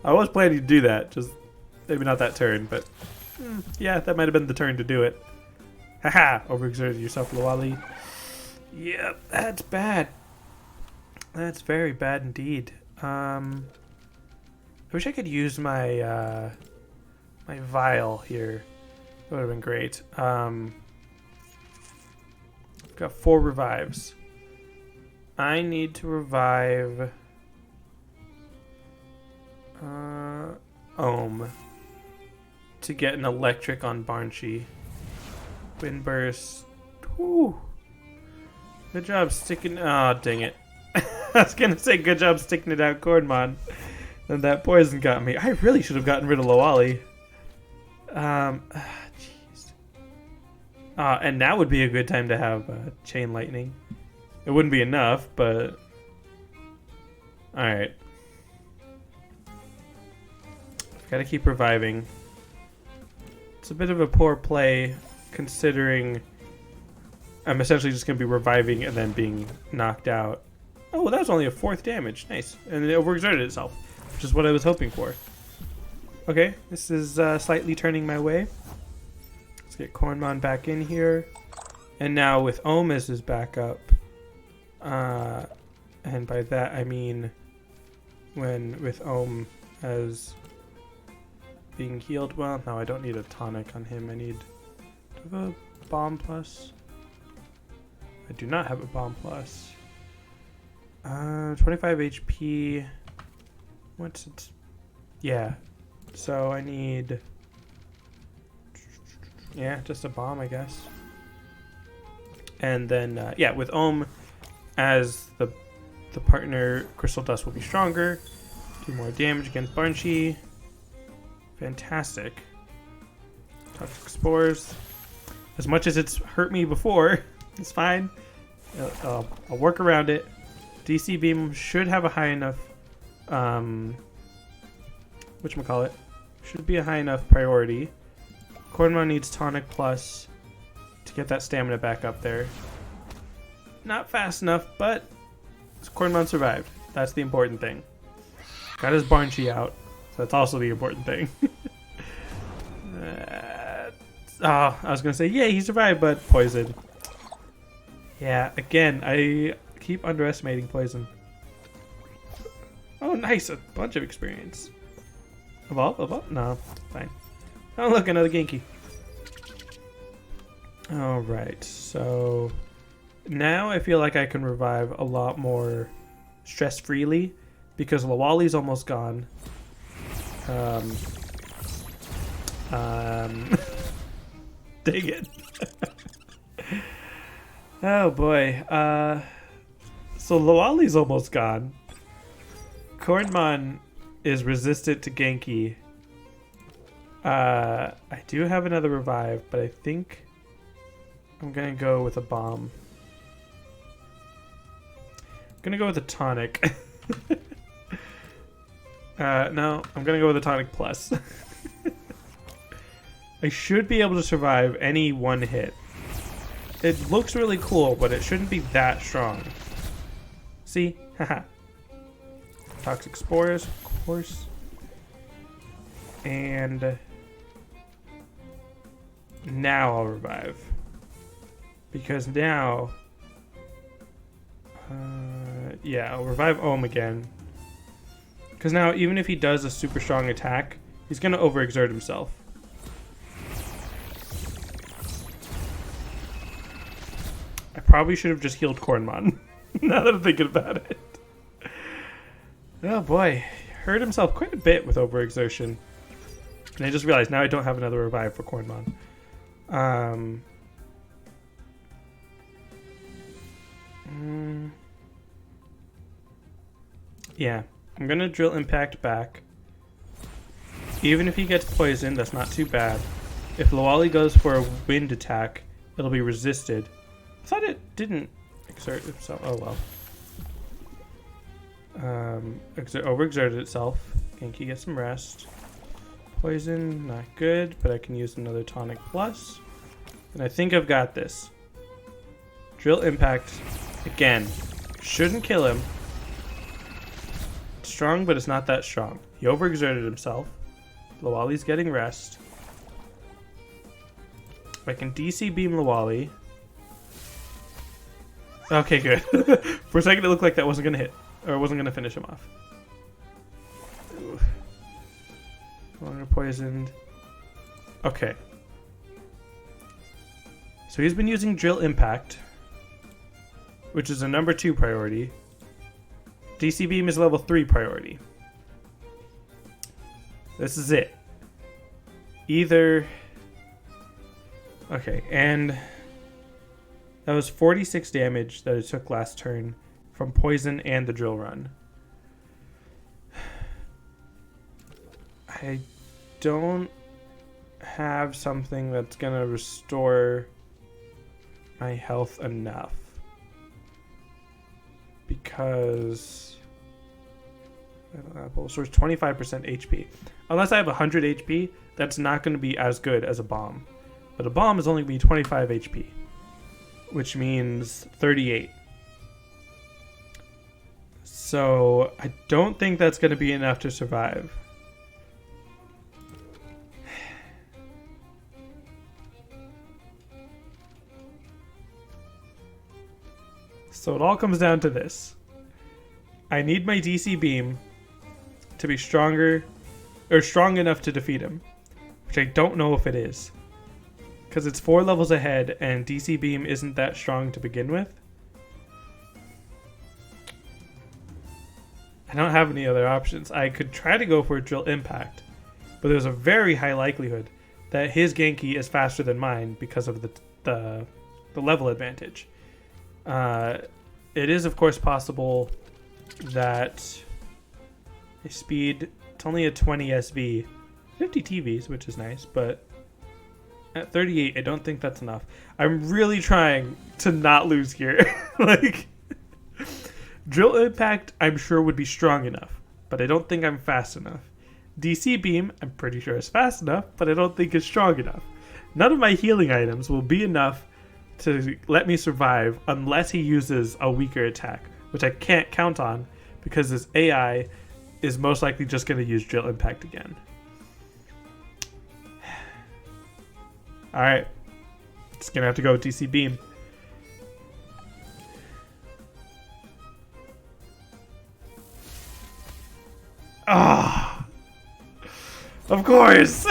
I was planning to do that, just maybe not that turn, but yeah, that might have been the turn to do it. Haha! Overexerted yourself, Lawali. Yep, that's bad. That's very bad indeed. I wish I could use my my vial here. That would have been great. I've got 4 revives. I need to revive Ohm to get an electric on Barnshi. Wind Burst. Whew. Good job sticking. Oh, dang it. I was gonna say good job sticking it out, Cornmon. And that poison got me. I really should have gotten rid of Lawali. Jeez. And now would be a good time to have Chain Lightning. It wouldn't be enough, but... Alright. Gotta keep reviving. It's a bit of a poor play, considering I'm essentially just gonna be reviving and then being knocked out. Oh, well, that was only a 4th damage. Nice. And it overexerted itself, which is what I was hoping for. Okay, this is slightly turning my way. Let's get Cornmon back in here. And now with Ohm as his backup, and by that I mean when with Ohm as being healed. Well, no, I don't need a tonic on him. I need to have a bomb plus. I do not have a bomb plus. 25 HP. What's it? Yeah. So I need... Yeah, just a bomb, I guess. And then, yeah, with Ohm as the partner, Crystal Dust will be stronger. Do more damage against Barnshi. Fantastic. Toxic Spores. As much as it's hurt me before, it's fine. I'll work around it. DC Beam should have a high enough, whatchamacallit, should be a high enough priority. Cornmon needs Tonic Plus to get that stamina back up there. Not fast enough, but Cornmon survived. That's the important thing. Got his Barnshi out, so that's also the important thing. I was gonna say, yeah, he survived, but poison. Yeah, again, I keep underestimating poison. Oh, nice, a bunch of experience. Evolve? Evolve? No, fine. Oh, look, another Genki. Alright, so now I feel like I can revive a lot more stress-freely because Lawali's almost gone. Dang it. Oh boy. So Lawali's almost gone. Cornmon is resistant to Genki. I do have another revive, but I think I'm gonna go with a bomb. I'm gonna go with a tonic. No, I'm gonna go with a tonic plus. I should be able to survive any one hit. It looks really cool, but it shouldn't be that strong. See? Haha. Toxic spores, of course. And now I'll revive. Because now... yeah, I'll revive Ohm again. Because now, even if he does a super strong attack, he's going to overexert himself. I probably should have just healed Cornmon. Now that I'm thinking about it. Oh boy. Hurt himself quite a bit with overexertion. And I just realized now I don't have another revive for Cornmon. Yeah. I'm going to drill impact back. Even if he gets poisoned, that's not too bad. If Lawali goes for a wind attack, it'll be resisted. I thought it didn't exert itself. Oh well. Overexerted itself. Genki gets some rest. Poison, not good, but I can use another tonic plus. And I think I've got this. Drill impact again. Shouldn't kill him. Strong, but it's not that strong. He overexerted himself. Lawali's getting rest. I can DC beam Lawali. Okay, good. For a second it looked like that wasn't going to hit. Or wasn't going to finish him off. Ooh. Longer poisoned. Okay. So he's been using Drill Impact, which is a number 2 priority. DC Beam is level 3 priority. This is it. Either... Okay, and... That was 46 damage that it took last turn from Poison and the Drill Run. I don't have something that's going to restore my health enough. Because... So it's 25% HP. Unless I have 100 HP, that's not going to be as good as a bomb. But a bomb is only going to be 25 HP. Which means 38. So I don't think that's going to be enough to survive. So it all comes down to this. I need my DC beam to be stronger, or strong enough to defeat him, which I don't know if it is. Because it's 4 levels ahead, and DC Beam isn't that strong to begin with. I don't have any other options. I could try to go for Drill Impact, but there's a very high likelihood that his Genki is faster than mine because of the level advantage. It is, of course, possible that a speed... It's only a 20 SV. 50 TVs, which is nice, but... At 38, I don't think that's enough. I'm really trying to not lose here. Like, Drill Impact, I'm sure would be strong enough, but I don't think I'm fast enough. DC Beam, I'm pretty sure is fast enough, but I don't think it's strong enough. None of my healing items will be enough to let me survive unless he uses a weaker attack, which I can't count on because this AI is most likely just going to use Drill Impact again. Alright, just gonna have to go with DC Beam. Ah, of course.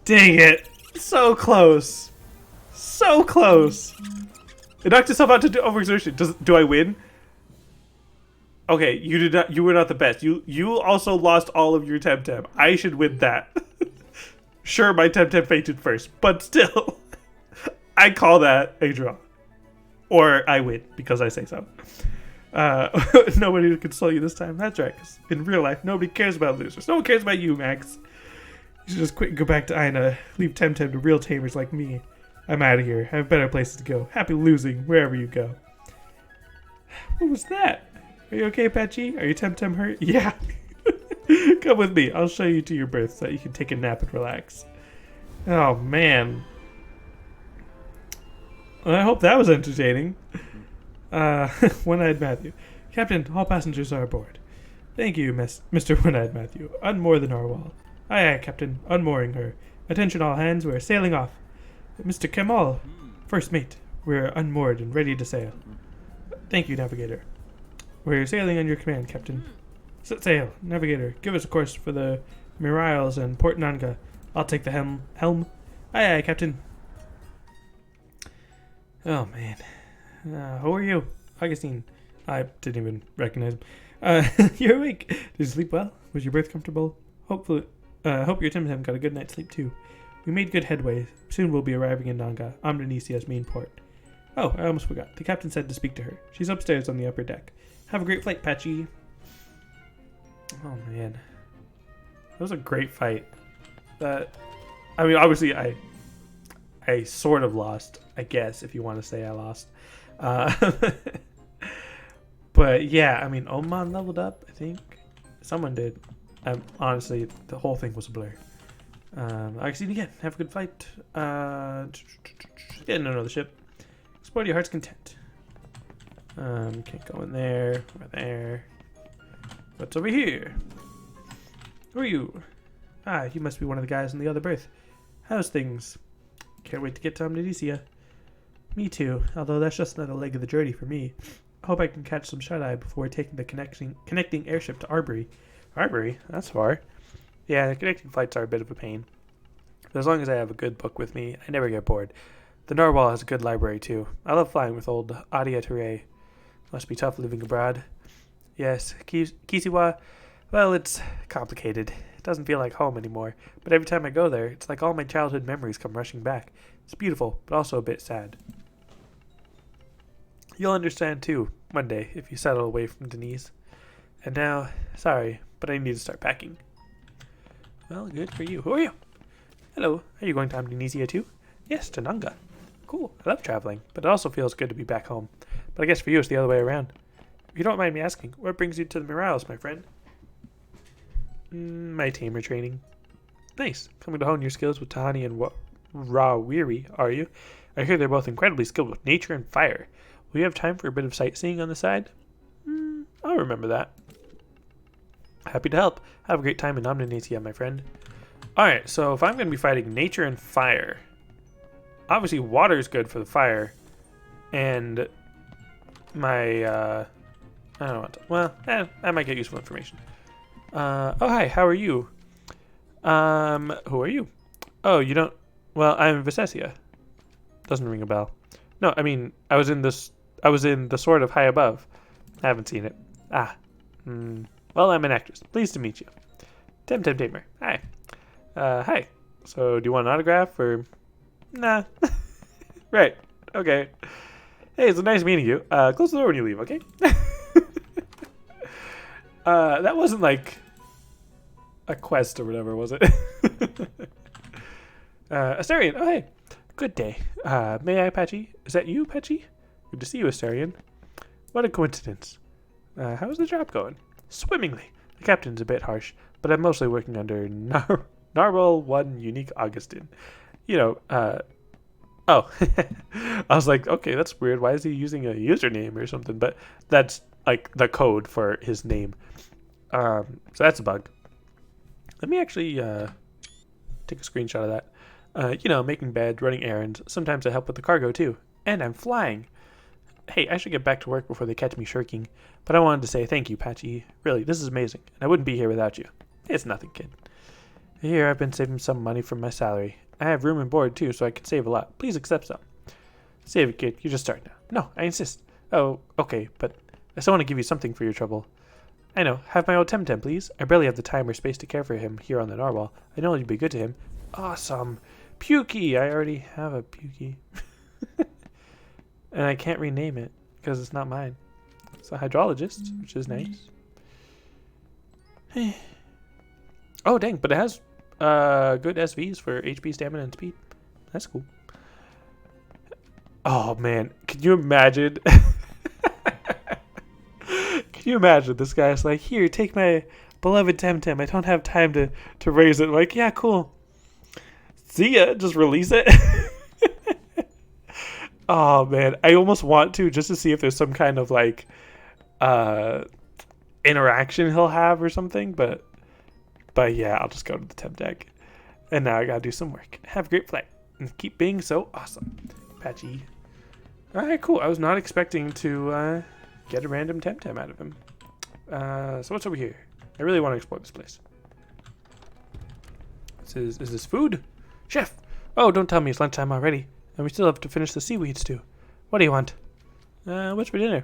Dang it, so close, so close. It knocked itself out to overexertion. Do I win? Okay, you did not. You were not the best. You also lost all of your Temtem. I should win that. Sure, my Temtem fainted first, but still, I call that a draw, or I win because I say so. Nobody can console you this time. That's right. 'Cause in real life, nobody cares about losers. No one cares about you, Max. You should just quit and go back to Aina. Leave Temtem to real tamers like me. I'm out of here. I have better places to go. Happy losing wherever you go. What was that? Are you okay, Patchy? Are you Temtem hurt? Yeah. Come with me. I'll show you to your berth so that you can take a nap and relax. Oh, man. Well, I hope that was entertaining. One-Eyed Matthew. Captain, all passengers are aboard. Thank you, Mr. One-Eyed Matthew. Unmoor the narwhal. Aye, aye, Captain. Unmooring her. Attention all hands, we're sailing off. Mr. Kemal, first mate. We're unmoored and ready to sail. Thank you, Navigator. We're sailing on your command, Captain. Set sail. Navigator, give us a course for the Miriles and Port Nanga. I'll take the helm. Aye, aye, Captain. Oh, man. Who are you? Augustine. I didn't even recognize him. You're awake. Did you sleep well? Was your berth comfortable? Hope your Temtem got a good night's sleep, too. We made good headway. Soon we'll be arriving in Nanga, Amnesia's main port. Oh, I almost forgot. The captain said to speak to her. She's upstairs on the upper deck. Have a great flight, Patchy. Oh, man. That was a great fight. I mean, obviously, I sort of lost, I guess, if you want to say I lost. But, yeah, I mean, Oman leveled up, I think. Someone did. Honestly, the whole thing was a blur. I see you again. Have a good flight. Get in another ship. Explore to your heart's content. Can't go in there. Or there. What's over here? Who are you? Ah, you must be one of the guys in the other berth. How's things? Can't wait to get to Amnesia. Me too, although that's just another leg of the journey for me. I hope I can catch some shut-eye before taking the connecting airship to Arbery. Arbery? That's far. Yeah, the connecting flights are a bit of a pain. But as long as I have a good book with me, I never get bored. The Narwhal has a good library too. I love flying with old Adia Ture. Must be tough living abroad. Yes, Kisiwa, well, it's complicated. It doesn't feel like home anymore, but every time I go there, it's like all my childhood memories come rushing back. It's beautiful, but also a bit sad. You'll understand too, one day, if you settle away from Denise. And now, sorry, but I need to start packing. Well, good for you. Who are you? Hello, are you going to Amnesia too? Yes, to Nanga. Cool, I love traveling, but it also feels good to be back home. But I guess for you it's the other way around. If you don't mind me asking, what brings you to the Miriles, my friend? My tamer training. Nice. Coming to hone your skills with Tahani and Rawiri, are you? I hear they're both incredibly skilled with nature and fire. Will you have time for a bit of sightseeing on the side? I'll remember that. Happy to help. Have a great time in Amnesia, my friend. Alright, so if I'm going to be fighting nature and fire, obviously water is good for the fire, and my, I don't know what to, well, I might get useful information. Oh, hi, how are you? Who are you? Oh, you don't, well, I'm Visesia. Doesn't ring a bell. No, I mean, I was in the Sword of High Above. I haven't seen it. Well, I'm an actress. Pleased to meet you. Temtem Tamer. Hi. Hi. So, do you want an autograph, or? Nah. Right. Okay. Hey, it's nice meeting you. Close the door when you leave, okay? That wasn't like a quest or whatever, was it? Astarion. Oh, hey. Good day. May I, Patchy? Is that you, Patchy? Good to see you, Astarion. What a coincidence. How's the job going? Swimmingly. The captain's a bit harsh, but I'm mostly working under Narwhal 1 Unique Augustine. You know, oh. I was like, okay, that's weird. Why is he using a username or something? But that's like the code for his name. So that's a bug. Let me actually take a screenshot of that. You know, making beds, running errands. Sometimes I help with the cargo too. And I'm flying. Hey, I should get back to work before they catch me shirking. But I wanted to say thank you, Patchy. Really, this is amazing. And I wouldn't be here without you. It's nothing, kid. Here, I've been saving some money from my salary. I have room and board too, so I can save a lot. Please accept some. Save it, kid. You just start now. No, I insist. Oh, okay, but I still want to give you something for your trouble. I know. Have my old Temtem, please. I barely have the time or space to care for him here on the Narwhal. I know you'd be good to him. Awesome. Pukey. I already have a Pukey. And I can't rename it because it's not mine. It's a hydrologist, which is nice. Oh, dang. But it has good SVs for HP, stamina, and speed. That's cool. Oh, man. Can you imagine? Can you imagine this guy's like, here, take my beloved Temtem. I don't have time to raise it. I'm like, yeah, cool. See ya. Just release it. Oh man, I almost want to just to see if there's some kind of like interaction he'll have or something. But yeah, I'll just go to the temp deck. And now I gotta do some work. Have a great flight and keep being so awesome, Patchy. All right, cool. I was not expecting to get a random Temtem out of him. So what's over here? I really want to explore this place. Is this food? Chef! Oh, don't tell me it's lunchtime already. And we still have to finish the seaweed stew. What do you want? What's for dinner?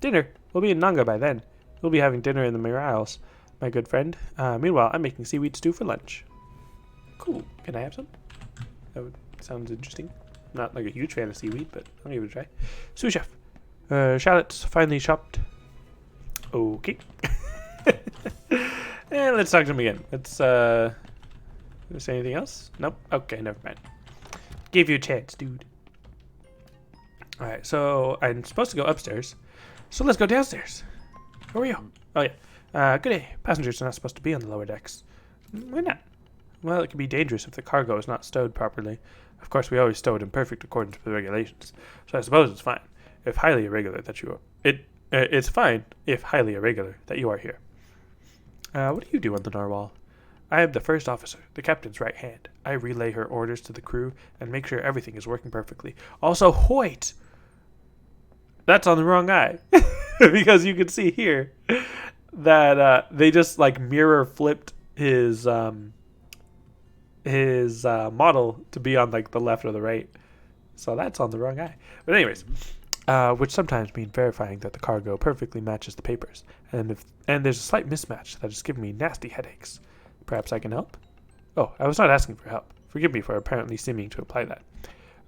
Dinner? We'll be in Nanga by then. We'll be having dinner in the Mirror Isles, my good friend. Meanwhile, I'm making seaweed stew for lunch. Cool. Can I have some? That sounds interesting. Not like a huge fan of seaweed, but I'll give it a try. Sous chef. Shallots finely chopped. Okay. And let's talk to him again. Let's say anything else? Nope. Okay, never mind. Gave you a chance, dude. Alright, so I'm supposed to go upstairs. So let's go downstairs. Who are you? Oh yeah. Good day. Passengers are not supposed to be on the lower decks. Why not? Well, it can be dangerous if the cargo is not stowed properly. Of course, we always stow it in perfect accordance with the regulations. So I suppose it's fine if highly irregular that you are. It's fine if highly irregular that you are here. What do you do on the narwhal? I am the first officer, the captain's right hand. I relay her orders to the crew and make sure everything is working perfectly. Also, Hoyt! That's on the wrong eye. Because you can see here that they just like mirror flipped his model to be on like the left or the right. So that's on the wrong eye. But anyways, which sometimes mean verifying that the cargo perfectly matches the papers. And there's a slight mismatch that is giving me nasty headaches. Perhaps I can help? Oh, I was not asking for help. Forgive me for apparently seeming to imply that,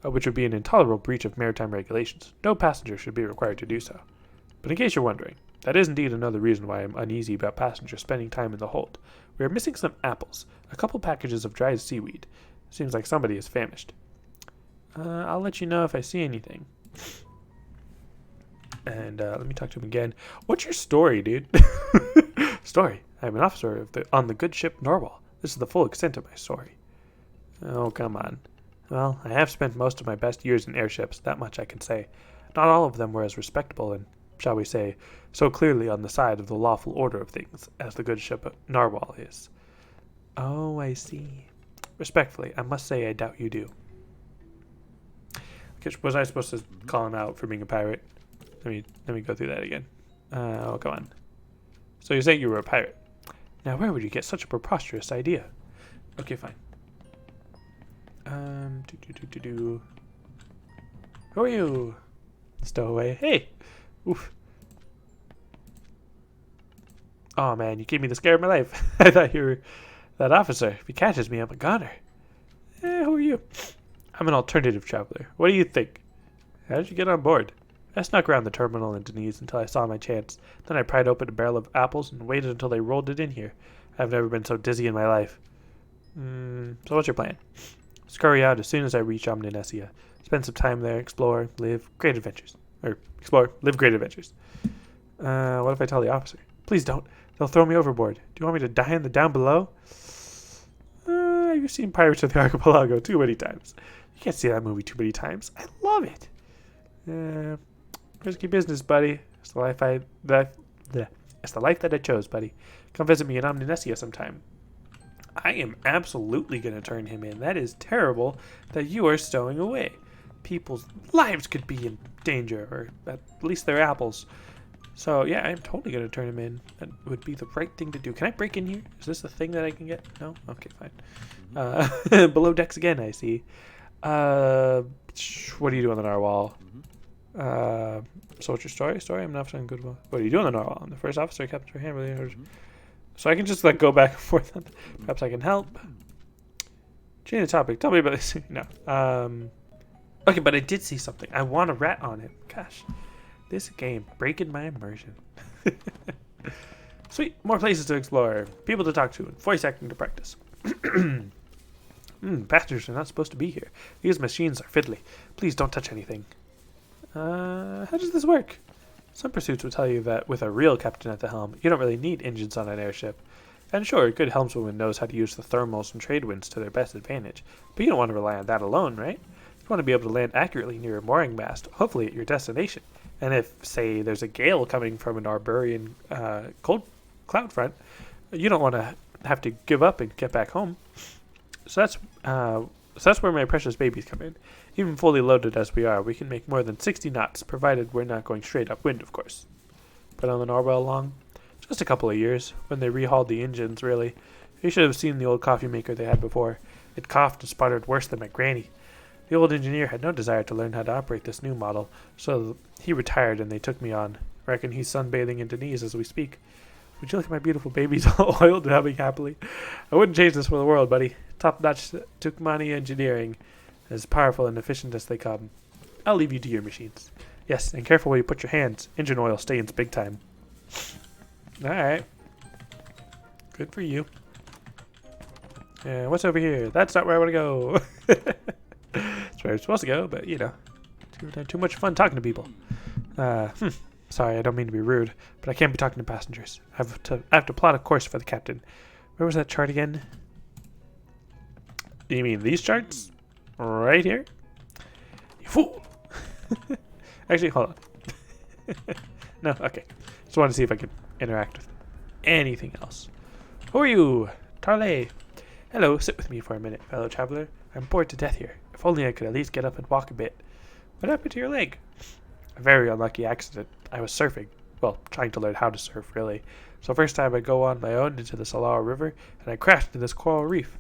which would be an intolerable breach of maritime regulations. No passenger should be required to do so. But in case you're wondering, that is indeed another reason why I'm uneasy about passengers spending time in the hold. We are missing some apples, a couple packages of dried seaweed. Seems like somebody is famished. I'll let you know if I see anything. And let me talk to him again. What's your story, dude? Story? I'm an officer on the good ship Narwhal. This is the full extent of my story. Oh, come on. Well, I have spent most of my best years in airships, that much I can say. Not all of them were as respectable and, shall we say, so clearly on the side of the lawful order of things as the good ship Narwhal is. Oh, I see. Respectfully, I must say I doubt you do. Was I supposed to call him out for being a pirate? Let me go through that again. Oh, come on. So you're saying you were a pirate. Now, where would you get such a preposterous idea? Okay, fine. Who are you? Stowaway. Hey! Oof. Oh man, you gave me the scare of my life. I thought you were that officer. If he catches me, I'm a goner. Who are you? I'm an alternative traveler. What do you think? How did you get on board? I snuck around the terminal in Denise until I saw my chance. Then I pried open a barrel of apples and waited until they rolled it in here. I've never been so dizzy in my life. So what's your plan? Scurry out as soon as I reach Omninesia. Spend some time there, explore, live great adventures. Or explore, live great adventures. What if I tell the officer? Please don't. They'll throw me overboard. Do you want me to die in the down below? You've seen Pirates of the Archipelago too many times. You can't see that movie too many times. I love it. Risky business, buddy. It's the life it's the life that I chose, buddy. Come visit me in Omninesia sometime. I am absolutely going to turn him in. That is terrible that you are stowing away. People's lives could be in danger, or at least their apples. So, yeah, I'm totally going to turn him in. That would be the right thing to do. Can I break in here? Is this a thing that I can get? No? Okay, fine. Below decks again, I see. What do you do on the narwhal? So what's your story? I'm not saying good. What do you do on the narwhal? I'm the first officer, kept your hand really. So I can just like go back and forth. Perhaps I can help. Change the topic. Tell me about this. No. Okay, but I did see something. I want a rat on it. Gosh, this game breaking my immersion. Sweet, more places to explore, people to talk to, and voice acting to practice. Passengers are not supposed to be here. These machines are fiddly. Please don't touch anything. How does this work? Some pursuits will tell you that with a real captain at the helm, you don't really need engines on an airship. And sure, a good helmswoman knows how to use the thermals and trade winds to their best advantage, but you don't want to rely on that alone, right? You want to be able to land accurately near a mooring mast, hopefully at your destination. And if, say, there's a gale coming from an Arborian cold cloud front, you don't want to have to give up and get back home. So that's where my precious babies come in. Even fully loaded as we are, we can make more than 60 knots, provided we're not going straight upwind, of course. But on the Narwhal long? Just a couple of years, when they rehauled the engines, really. You should have seen the old coffee maker they had before. It coughed and sputtered worse than my granny. The old engineer had no desire to learn how to operate this new model, so he retired and they took me on. I reckon he's sunbathing in Denise as we speak. Would you look at my beautiful babies all oiled and humming happily? I wouldn't change this for the world, buddy. Top-notch Tukmani engineering, as powerful and efficient as they come. I'll leave you to your machines. Yes, and careful where you put your hands. Engine oil stains big time. Alright. Good for you. What's over here? That's not where I want to go. That's where I'm supposed to go, but, you know. Too much fun talking to people. Sorry, I don't mean to be rude, but I can't be talking to passengers. I have to plot a course for the captain. Where was that chart again? You mean these charts? Right here? You fool! Actually, hold on. No, okay. Just wanted to see if I could interact with anything else. Who are you? Tarley. Hello, sit with me for a minute, fellow traveler. I'm bored to death here. If only I could at least get up and walk a bit. What happened to your leg? A very unlucky accident. I was surfing. Well, trying to learn how to surf, really. So first time I go on my own into the Salar River, and I crashed into this coral reef.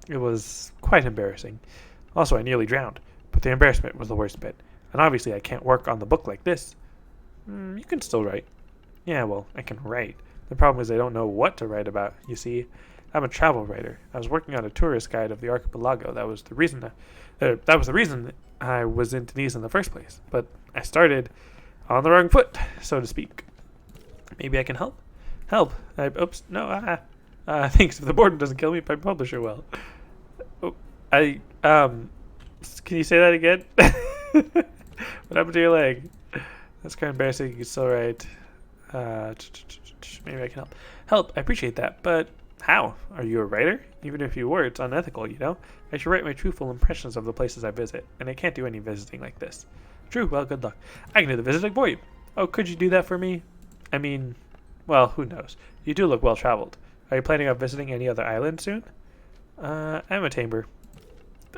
It was quite embarrassing. Also, I nearly drowned, but the embarrassment was the worst bit. And obviously I can't work on the book like this. You can still write. Yeah, well, I can write. The problem is I don't know what to write about, you see. I'm a travel writer. I was working on a tourist guide of the archipelago. That was the reason I was in Denise in the first place. But I started on the wrong foot, so to speak. Maybe I can help? Help? Oops, no, thanks. If the boredom doesn't kill me, my publisher will. Oh, can you say that again? What happened to your leg? That's kind of embarrassing. It's all right. Maybe I can help. Help, I appreciate that, but how? Are you a writer? Even if you were, it's unethical, you know? I should write my truthful impressions of the places I visit, and I can't do any visiting like this. True, well, good luck. I can do the visiting for you. Oh, could you do that for me? I mean, well, who knows? You do look well-traveled. Are you planning on visiting any other island soon? I'm a tamer.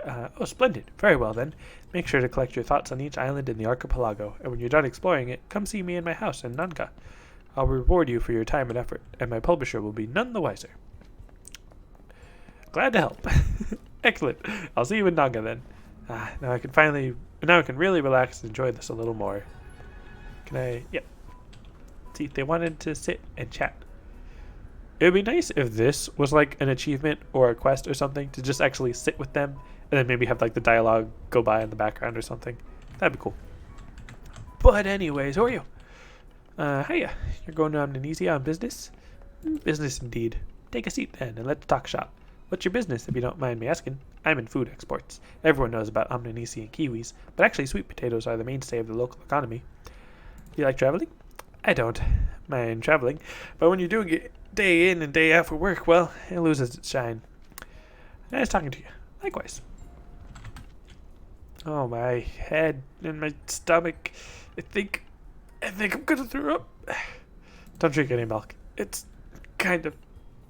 Oh, splendid. Very well, then. Make sure to collect your thoughts on each island in the archipelago, and when you're done exploring it, come see me in my house in Nanga. I'll reward you for your time and effort, and my publisher will be none the wiser. Glad to help. Excellent. I'll see you in Nanga then. Now I can really relax and enjoy this a little more. Can I? Yep. See, they wanted to sit and chat. It would be nice if this was like an achievement or a quest or something to just actually sit with them and then maybe have like the dialogue go by in the background or something. That'd be cool. But anyways, who are you? Hiya. You're going to Amnesia on business? Business indeed. Take a seat then and let's talk shop. What's your business, if you don't mind me asking? I'm in food exports. Everyone knows about Amnesia and kiwis, but actually sweet potatoes are the mainstay of the local economy. Do you like traveling? I don't mind traveling, but when you're doing it day in and day out for work, well, it loses its shine. Nice talking to you. Likewise. Oh, my head and my stomach. I think I'm gonna throw up. Don't drink any milk. It's kind of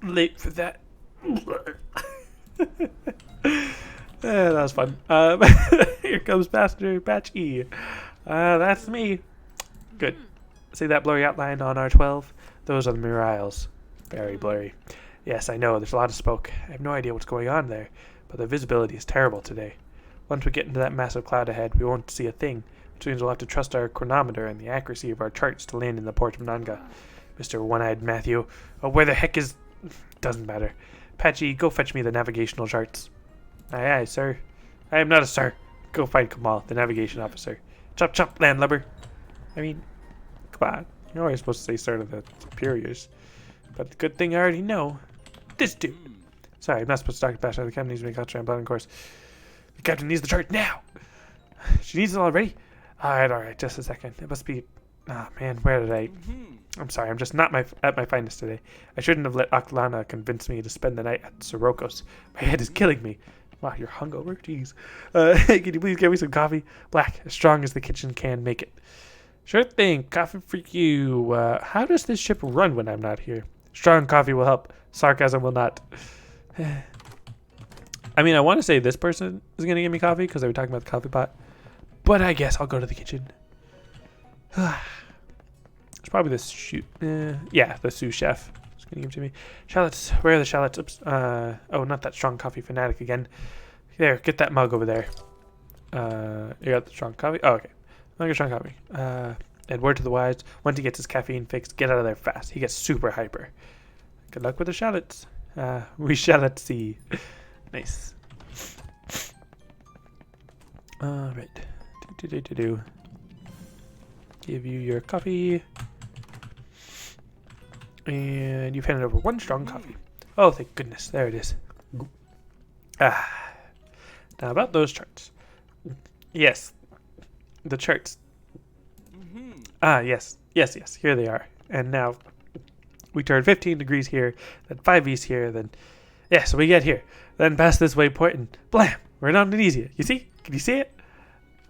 late for that. That was fun. Here comes Passenger Patch E. That's me. Good. See that blurry outline on R12? Those are the Mirror Isles. Very blurry. Yes, I know, there's a lot of smoke. I have no idea what's going on there, but the visibility is terrible today. Once we get into that massive cloud ahead, we won't see a thing, which means we'll have to trust our chronometer and the accuracy of our charts to land in the port of Nanga. Mr. One-Eyed Matthew. Oh, where the heck is... Doesn't matter. Patchy, go fetch me the navigational charts. Aye, aye, sir. I am not a sir. Go find Kamal, the navigation officer. Chop, chop, landlubber. I mean, come on. You're always supposed to say sir to the superiors. But the good thing I already know. This dude. Sorry, I'm not supposed to talk to Pastor. The captain needs me to concentrate on planning course. The captain needs the chart now. She needs it already? Alright, just a second. It must be Ah, man, where did I... I'm sorry, I'm just not at my finest today. I shouldn't have let Aklana convince me to spend the night at Soroko's. My head is killing me. Wow, you're hungover? Jeez. Hey, can you please get me some coffee? Black, as strong as the kitchen can make it. Sure thing, coffee for you. How does this ship run when I'm not here? Strong coffee will help. Sarcasm will not. I mean, I want to say this person is going to give me coffee because they were talking about the coffee pot. But I guess I'll go to the kitchen. It's probably the sous chef. It's going to give it to me. Shallots. Where are the shallots? Oops. Oh, not that strong coffee fanatic again. There, get that mug over there. You got the strong coffee? Oh, okay. I got strong coffee. And word to the wise, once he gets his caffeine fixed, get out of there fast. He gets super hyper. Good luck with the shallots. We shall see. Nice. Alright. Give you your coffee. And you've handed over one strong coffee. Oh, thank goodness. There it is. Now about those charts. Yes. The charts. Yes. Yes. Here they are. And now we turn 15 degrees here, then 5 east here, then... Yeah, so we get here. Then past this waypoint and blam! We're in Indonesia. You see? Can you see it?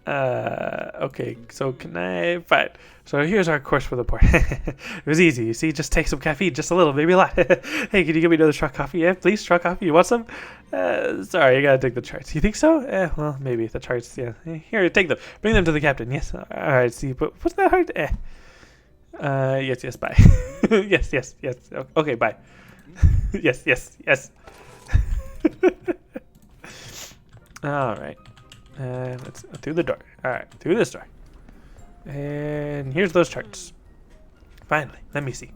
Okay, so can I... Fine. So here's our course for the port. It was easy. You see, just take some caffeine, just a little, maybe a lot. Hey, can you give me another straw coffee? Yeah, please, straw coffee. You want some? Sorry, you gotta take the charts. You think so? Well, maybe the charts, yeah. Here, take them. Bring them to the captain. Yes. Alright, see, but what's that hard? Yes, bye. yes. Okay, bye. Yes. Alright. Let's through the door. Alright, through this door. And here's those charts. Finally, let me see.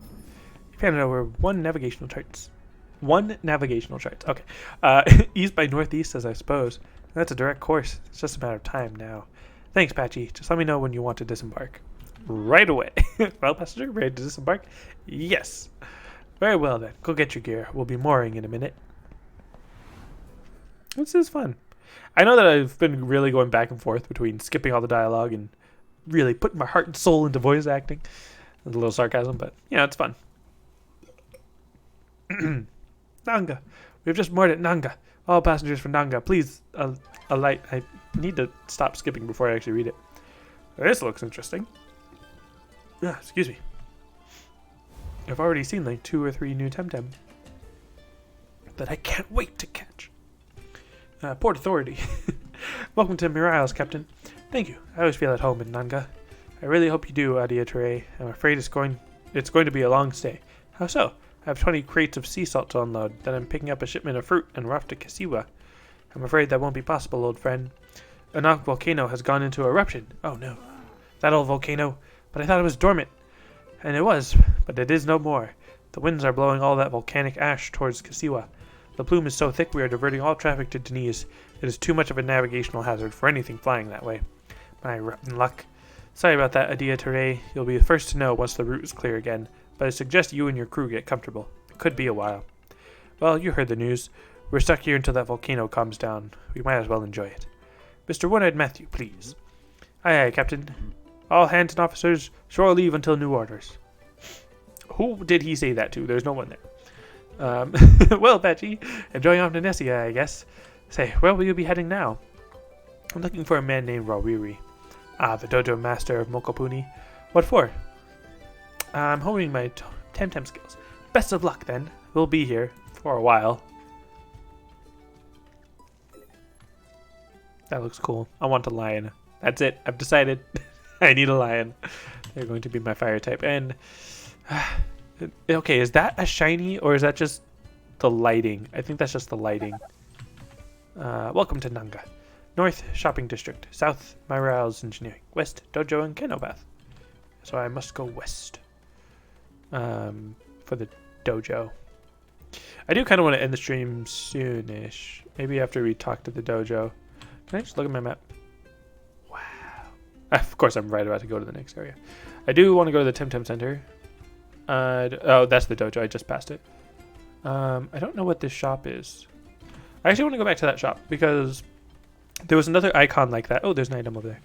You've handed over one navigational charts. Okay. East by northeast, as I suppose. That's a direct course. It's just a matter of time now. Thanks, Patchy. Just let me know when you want to disembark. Right away. Well, passenger, ready to disembark? Yes. Very well then. Go get your gear. We'll be mooring in a minute. This is fun. I know that I've been really going back and forth between skipping all the dialogue and really putting my heart and soul into voice acting. With a little sarcasm, but yeah, it's fun. Nanga. We've just moored at Nanga. All passengers for Nanga, please alight. I need to stop skipping before I actually read it. This looks interesting. Excuse me. I've already seen like 2 or 3 new Temtem that I can't wait to catch. Port Authority. Welcome to Mirail's, Captain. Thank you. I always feel at home in Nanga. I really hope you do, Adia Ture. I'm afraid it's going to be a long stay. How so? I have 20 crates of sea salt to unload. Then I'm picking up a shipment of fruit and we're off to Kasiwa. I'm afraid that won't be possible, old friend. Anak volcano has gone into eruption. Oh no. That old volcano. But I thought it was dormant. And it was, but it is no more. The winds are blowing all that volcanic ash towards Kasiwa. The plume is so thick we are diverting all traffic to Denise. It is too much of a navigational hazard for anything flying that way. My rotten luck. Sorry about that, Adia Ture. You'll be the first to know once the route is clear again, but I suggest you and your crew get comfortable. It could be a while. Well, you heard the news. We're stuck here until that volcano calms down. We might as well enjoy it. Mr. One-Eyed Matthew, please. Aye, Captain. All hands and officers, shore leave until new orders. Who did he say that to? There's no one there. Well, Patchy, enjoying off to Nessia, I guess. Say, where will you be heading now? I'm looking for a man named Rawiri. The dojo master of Mokopuni. What for? I'm honing my Temtem skills. Best of luck, then. We'll be here for a while. That looks cool. I want a lion. That's it. I've decided. I need a lion. They're going to be my fire type. And... okay, is that a shiny or is that just the lighting? I think that's just the lighting. Welcome to Nanga. North, Shopping District. South, Myrail's Engineering. West, Dojo and Kenobath. So I must go west. For the dojo. I do kind of want to end the stream soonish. Maybe after we talk to the dojo. Can I just look at my map? Wow. Of course, I'm right about to go to the next area. I do want to go to the Temtem Center. Oh, that's the dojo. I just passed it. I don't know what this shop is. I actually want to go back to that shop because there was another icon like that. Oh, there's an item over there.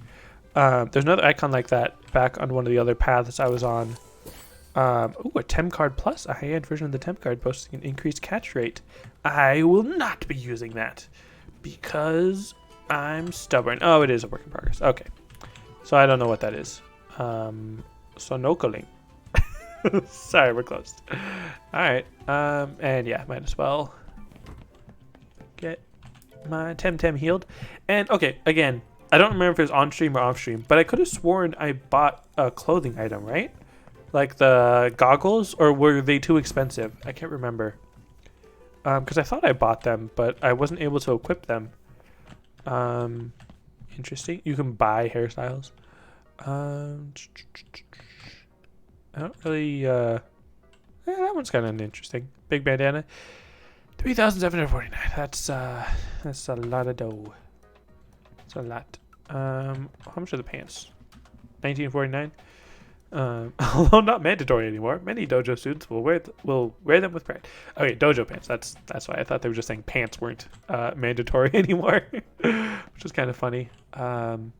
There's another icon like that back on one of the other paths I was on. Ooh, a Tem card plus, a high-end version of the Tem card boasting an increased catch rate. I will not be using that because I'm stubborn. Oh, it is a work in progress. Okay. So I don't know what that is. Sonocoling. Sorry, we're closed. Alright. And yeah, might as well get my Temtem healed. And okay, again, I don't remember if it was on stream or off stream, but I could have sworn I bought a clothing item, right? Like the goggles, or were they too expensive? I can't remember. Because I thought I bought them, but I wasn't able to equip them. Interesting. You can buy hairstyles. I don't really. Yeah, that one's kind of interesting. Big bandana. 3,749. That's a lot of dough. That's a lot. How much are the pants? 1949. Although not mandatory anymore, many dojo students will wear them with pride. Okay, dojo pants. That's why I thought they were just saying pants weren't mandatory anymore, which is kind of funny. And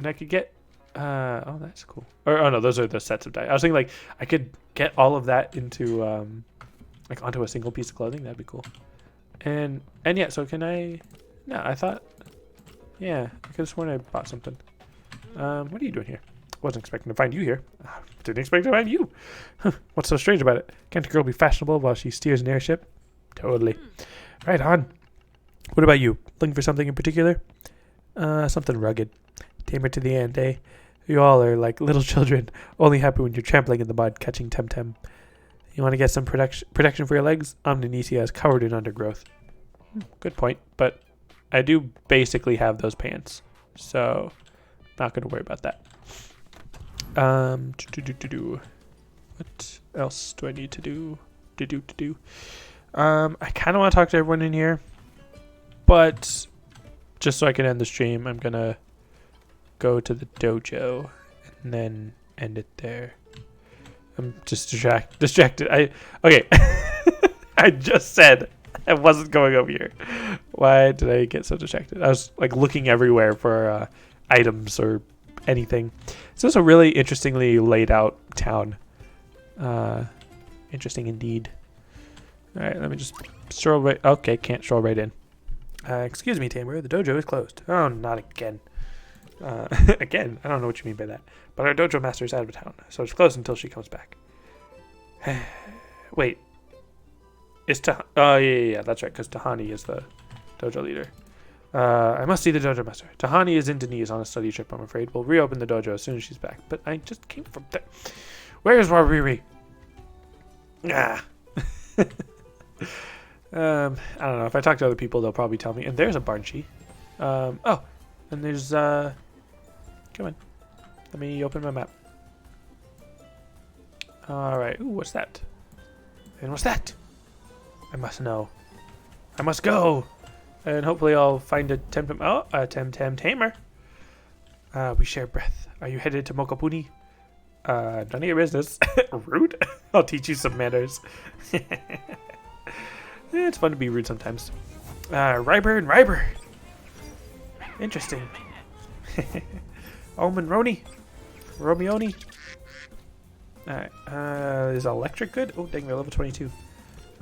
I could get. Oh, that's cool. Or oh no, those are the sets of dye. I was thinking like I could get all of that into like onto a single piece of clothing. That'd be cool. And yeah. So can I? No, I thought. Yeah, I could have sworn I bought something. What are you doing here? Wasn't expecting to find you here. Didn't expect to find you. What's so strange about it? Can't a girl be fashionable while she steers an airship? Totally. Right on. What about you? Looking for something in particular? Something rugged. Tamer to the end, eh? You all are like little children, only happy when you're trampling in the mud, catching Temtem. You want to get some protection for your legs? Omninesia is covered in undergrowth. Good point, but I do basically have those pants, so not going to worry about that. What else do I need to do? I kind of want to talk to everyone in here, but just so I can end the stream, I'm gonna go to the dojo and then end it there. I'm just distracted. Okay. I just said I wasn't going over here. Why did I get so distracted? I was like looking everywhere for items or anything. So it's a really interestingly laid out town. Interesting indeed. All right, let me just stroll right. Okay, can't stroll right in. Excuse me, Tamer. The dojo is closed. Oh, not again. Again, I don't know what you mean by that. But our dojo master is out of town, so it's closed until she comes back. Wait. It's oh, yeah, that's right, because Tahani is the dojo leader. I must see the dojo master. Tahani is in Denise on a study trip, I'm afraid. We'll reopen the dojo as soon as she's back. But I just came from there. Where is Wariri? Ah. I don't know. If I talk to other people, they'll probably tell me. And there's a Barnchi. Oh, and there's come on. Let me open my map. All right. Ooh, what's that? And what's that? I must know. I must go. And hopefully I'll find a Temtem. Oh, a Temtem tamer. We share breath. Are you headed to Mokopuni? None of your business. Rude. I'll teach you some manners. It's fun to be rude sometimes. Ryber. Interesting. Omen Roni. Romioni. Alright. Is electric good? Oh, dang, they're level 22.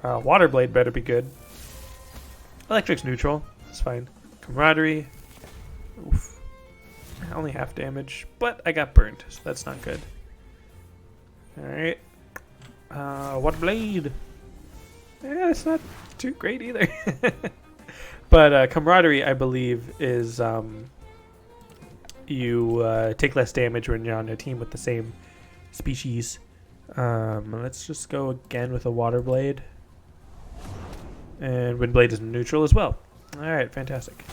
Water blade better be good. Electric's neutral. It's fine. Camaraderie. Oof. Only half damage, but I got burned, so that's not good. Alright. Water blade. Yeah, it's not too great either. But camaraderie, I believe, is you take less damage when you're on a team with the same species. Let's just go again with a water blade. And wind blade is neutral as well. Alright, fantastic.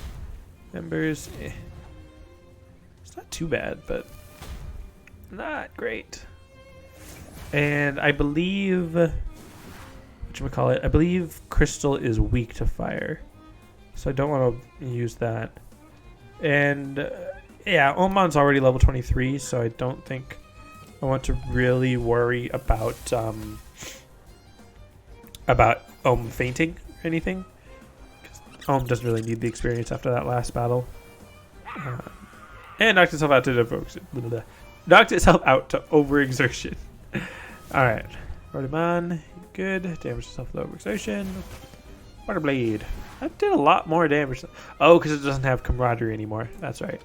Embers. It's not too bad, but not great. And I believe, whatchamacallit, I believe crystal is weak to fire. So I don't want to use that. And yeah, Oman's already level 23, so I don't think I want to really worry about fainting or anything. Because Om doesn't really need the experience after that last battle. And knocked itself out to knocked itself out to overexertion. Alright. Rodimon, good. Damage itself with overexertion. Water Blade. That did a lot more damage. Oh, because it doesn't have camaraderie anymore. That's right.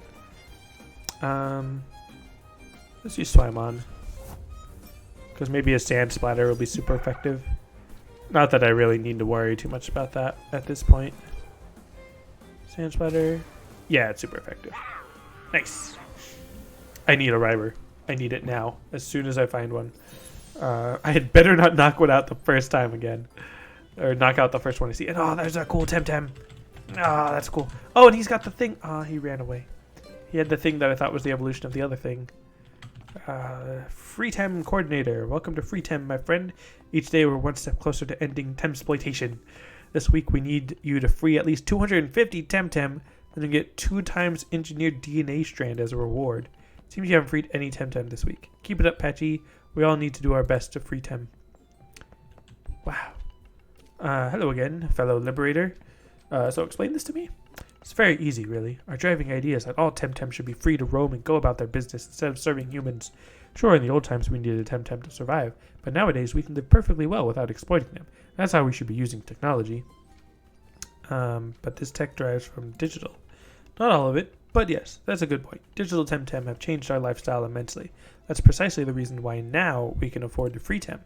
Let's use Swimon. Because maybe a Sand Splatter will be super effective. Not that I really need to worry too much about that at this point. Sand Splatter. Yeah, it's super effective. Nice. I need a Riber. I need it now, as soon as I find one. I had better not knock one out the first time again. Or knock out the first one I see. And oh, there's a cool Temtem. Ah, that's cool. Oh, and he's got the thing. Ah, he ran away. He had the thing that I thought was the evolution of the other thing. Free Tem Coordinator. Welcome to Free Tem, my friend. Each day we're one step closer to ending Temsploitation. This week we need you to free at least 250 Temtem, then you get 2 times engineered DNA strand as a reward. Seems you haven't freed any Temtem this week. Keep it up, Patchy. We all need to do our best to free Tem. Wow. Hello again, fellow Liberator. So explain this to me. It's very easy, really. Our driving idea is that all Temtem should be free to roam and go about their business instead of serving humans. Sure, in the old times we needed a Temtem to survive, but nowadays we can live perfectly well without exploiting them. That's how we should be using technology. But this tech derives from digital. Not all of it, but yes, that's a good point. Digital Temtem have changed our lifestyle immensely. That's precisely the reason why now we can afford to free Tem.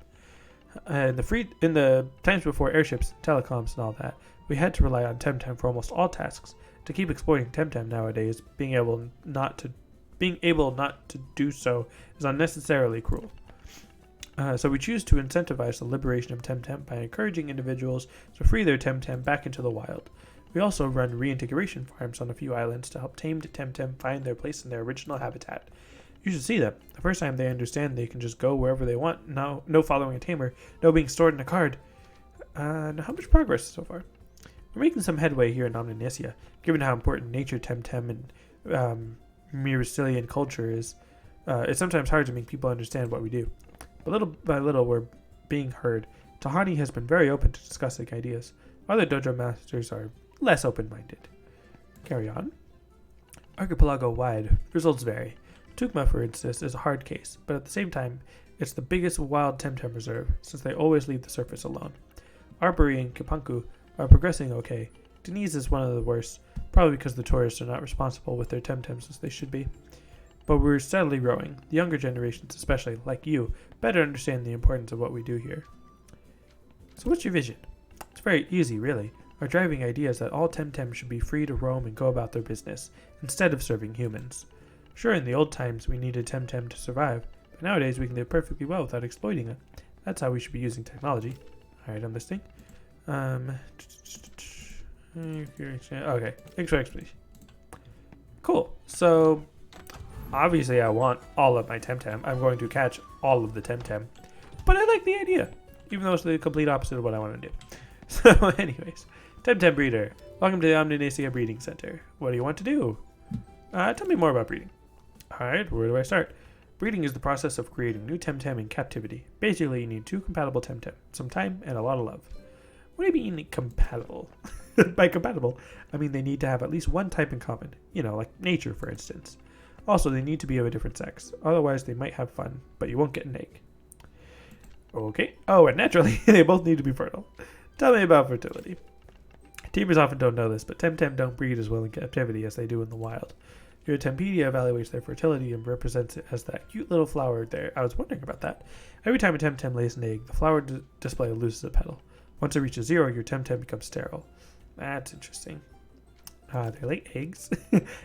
In the times before airships, telecoms, and all that, we had to rely on Temtem for almost all tasks. To keep exploiting Temtem nowadays, being able not to do so is unnecessarily cruel. So we choose to incentivize the liberation of Temtem by encouraging individuals to free their Temtem back into the wild. We also run reintegration farms on a few islands to help tamed Temtem find their place in their original habitat. You should see them. The first time they understand they can just go wherever they want. No following a tamer. No being stored in a card. Now how much progress so far? We're making some headway here in Omninesia, given how important nature Temtem and Myricilian culture is. It's sometimes hard to make people understand what we do. But little by little, we're being heard. Tahani has been very open to discussing ideas. Other dojo masters are less open-minded. Carry on. Archipelago-wide, results vary. Tukma, for instance, is a hard case, but at the same time, it's the biggest wild Temtem reserve, since they always leave the surface alone. Arbori and Kipanku are progressing okay. Denise is one of the worst, probably because the tourists are not responsible with their Temtems as they should be. But we're steadily growing. The younger generations, especially, like you, better understand the importance of what we do here. So what's your vision? It's very easy, really. Our driving idea is that all Temtem should be free to roam and go about their business, instead of serving humans. Sure, in the old times we needed Temtem to survive, but nowadays we can live perfectly well without exploiting it. That's how we should be using technology. Alright, I'm listening. Okay, thanks for explanation. Cool. So, obviously I want all of my Temtem. I'm going to catch all of the Temtem. But I like the idea, even though it's the complete opposite of what I want to do. So anyways, Temtem Breeder. Welcome to the Omninesia Breeding Center. What do you want to do? Tell me more about breeding. Alright, where do I start? Breeding is the process of creating new Temtem in captivity. Basically, you need 2 compatible Temtem, some time, and a lot of love. What do you mean compatible? By compatible, I mean they need to have at least one type in common. You know, like nature, for instance. Also, they need to be of a different sex. Otherwise, they might have fun, but you won't get an egg. Okay. Oh, and naturally, they both need to be fertile. Tell me about fertility. Teamers often don't know this, but Temtem don't breed as well in captivity as they do in the wild. Your Tempedia evaluates their fertility and represents it as that cute little flower there. I was wondering about that. Every time a Temtem lays an egg, the flower display loses a petal. Once it reaches 0, your Temtem becomes sterile. That's interesting. They lay eggs.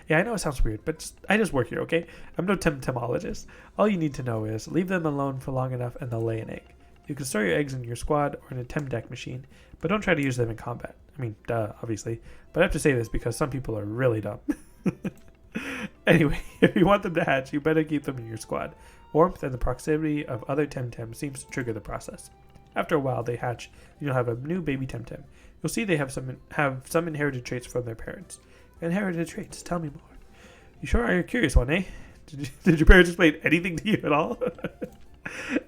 Yeah, I know it sounds weird, but I just work here, okay? I'm no Temtemologist. All you need to know is leave them alone for long enough and they'll lay an egg. You can store your eggs in your squad or in a Temdeck machine, but don't try to use them in combat. I mean, duh, obviously. But I have to say this because some people are really dumb. Anyway, if you want them to hatch, you better keep them in your squad. Warmth and the proximity of other Temtem seems to trigger the process. After a while, they hatch, and you'll have a new baby Temtem. You'll see they have some inherited traits from their parents. Inherited traits, tell me more. You sure are a curious one, eh? Did your parents explain anything to you at all?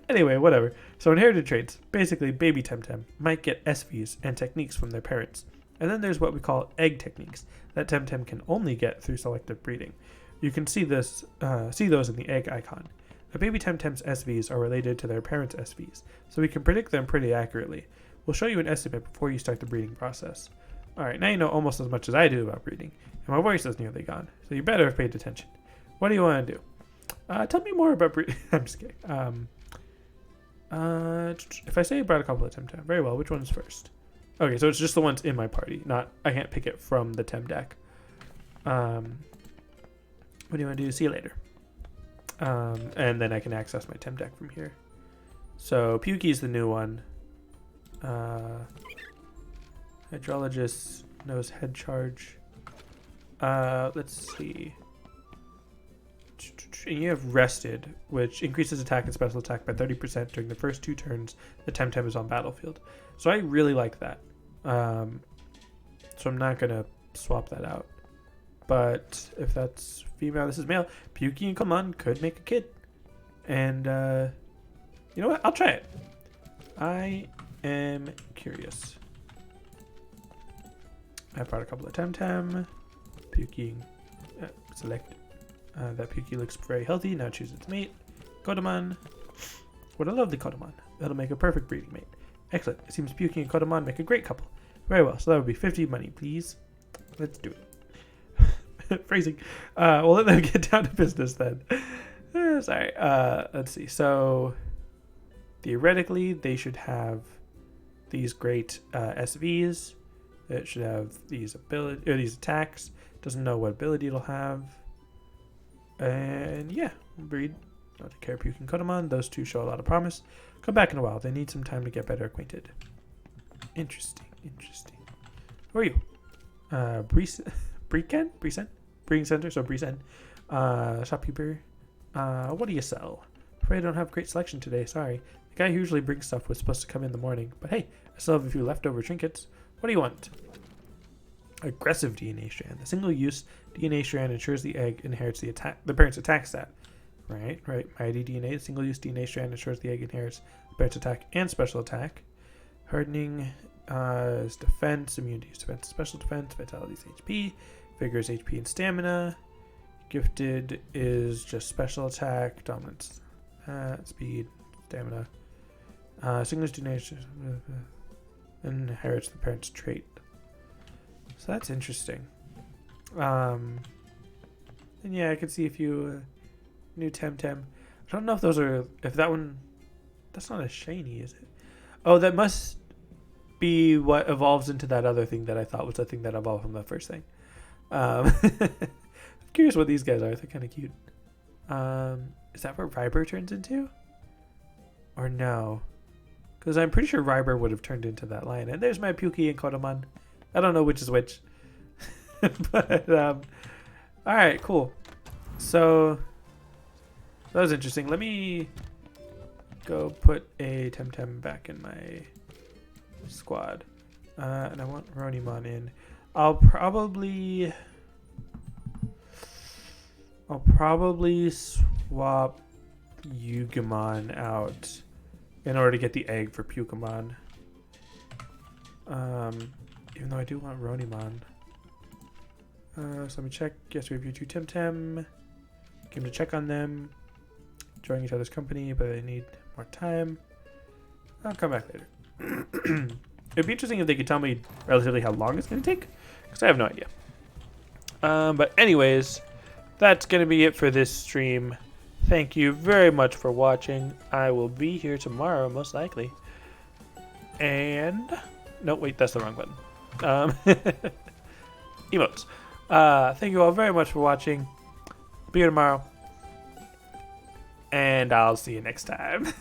Anyway, whatever. So inherited traits, basically baby Temtem, might get SVs and techniques from their parents. And then there's what we call egg techniques, that Temtem can only get through selective breeding. You can see those in the egg icon. A baby Temtem's SVs are related to their parents' SVs, so we can predict them pretty accurately. We'll show you an estimate before you start the breeding process. Alright, now you know almost as much as I do about breeding, and my voice is nearly gone, so you better have paid attention. What do you want to do? Tell me more about breeding. I'm just kidding. If I say I brought a couple of Temtem, very well, which one's first? Okay, so it's just the ones in my party, not, I can't pick it from the Tem deck. What do you want to do? See you later. And then I can access my Tem deck from here. So Pukey's the new one. Hydrologist knows head charge. Let's see. And you have rested, which increases attack and special attack by 30% during the first 2 turns the Temtem is on battlefield. So I really like that. So I'm not gonna swap that out. But if that's female, this is male. Pukey and Common could make a kid. And you know what? I'll try it. I am curious. I brought a couple of Temtem. Pukey, select. That Pukey looks very healthy. Now choose its mate. Kodaman. What a lovely Kodaman. That'll make a perfect breeding mate. Excellent. It seems Pukey and Kodaman make a great couple. Very well. So that would be 50 money, please. Let's do it. Phrasing. We'll let them get down to business then. Sorry. Let's see. So theoretically, they should have these great SVs. It should have these these attacks. Doesn't know what ability it'll have. And yeah, breed. Not to care, Puke and Kodaman. Those two show a lot of promise. Come back in a while. They need some time to get better acquainted. Interesting. Who are you? Breken? Breeding center, so Bresen. Shopkeeper. What do you sell? Afraid I don't have great selection today, sorry. The guy who usually brings stuff was supposed to come in the morning. But hey, I still have a few leftover trinkets. What do you want? Aggressive DNA strand. The single-use DNA strand ensures the egg inherits the parent's attack stat. Right. Mighty DNA. The single-use DNA strand ensures the egg inherits the parent's attack and special attack. Hardening is defense. Immunity is defense, special defense. Vitality is HP. Vigor is HP and stamina. Gifted is just special attack. Dominance, speed, stamina. Single-use DNA strand inherits the parent's trait. So that's interesting. And yeah, I can see a few new Temtem. I don't know if those are, if that one, that's not a shiny, is it? Oh, that must be what evolves into that other thing that I thought was the thing that evolved from the first thing. I'm curious what these guys are. They're kind of cute. Is that what Ryber turns into? Or no? Because I'm pretty sure Ryber would have turned into that lion. And there's my Pukey and Kodaman. I don't know which is which. But, alright, cool. So, that was interesting. Let me go put a Temtem back in my squad. And I want Ronimon in. I'll probably swap Yugamon out in order to get the egg for Pukamon. Even though I do want Ronimon. So let me check. Yes, we have your 2 Temtem. Came to check on them. Enjoying each other's company, but I need more time. I'll come back later. It'd be interesting if they could tell me relatively how long it's going to take, because I have no idea. But anyways, that's going to be it for this stream. Thank you very much for watching. I will be here tomorrow, most likely. And... no, wait, that's the wrong button. Emotes. Thank you all very much for watching. Be here tomorrow. And I'll see you next time.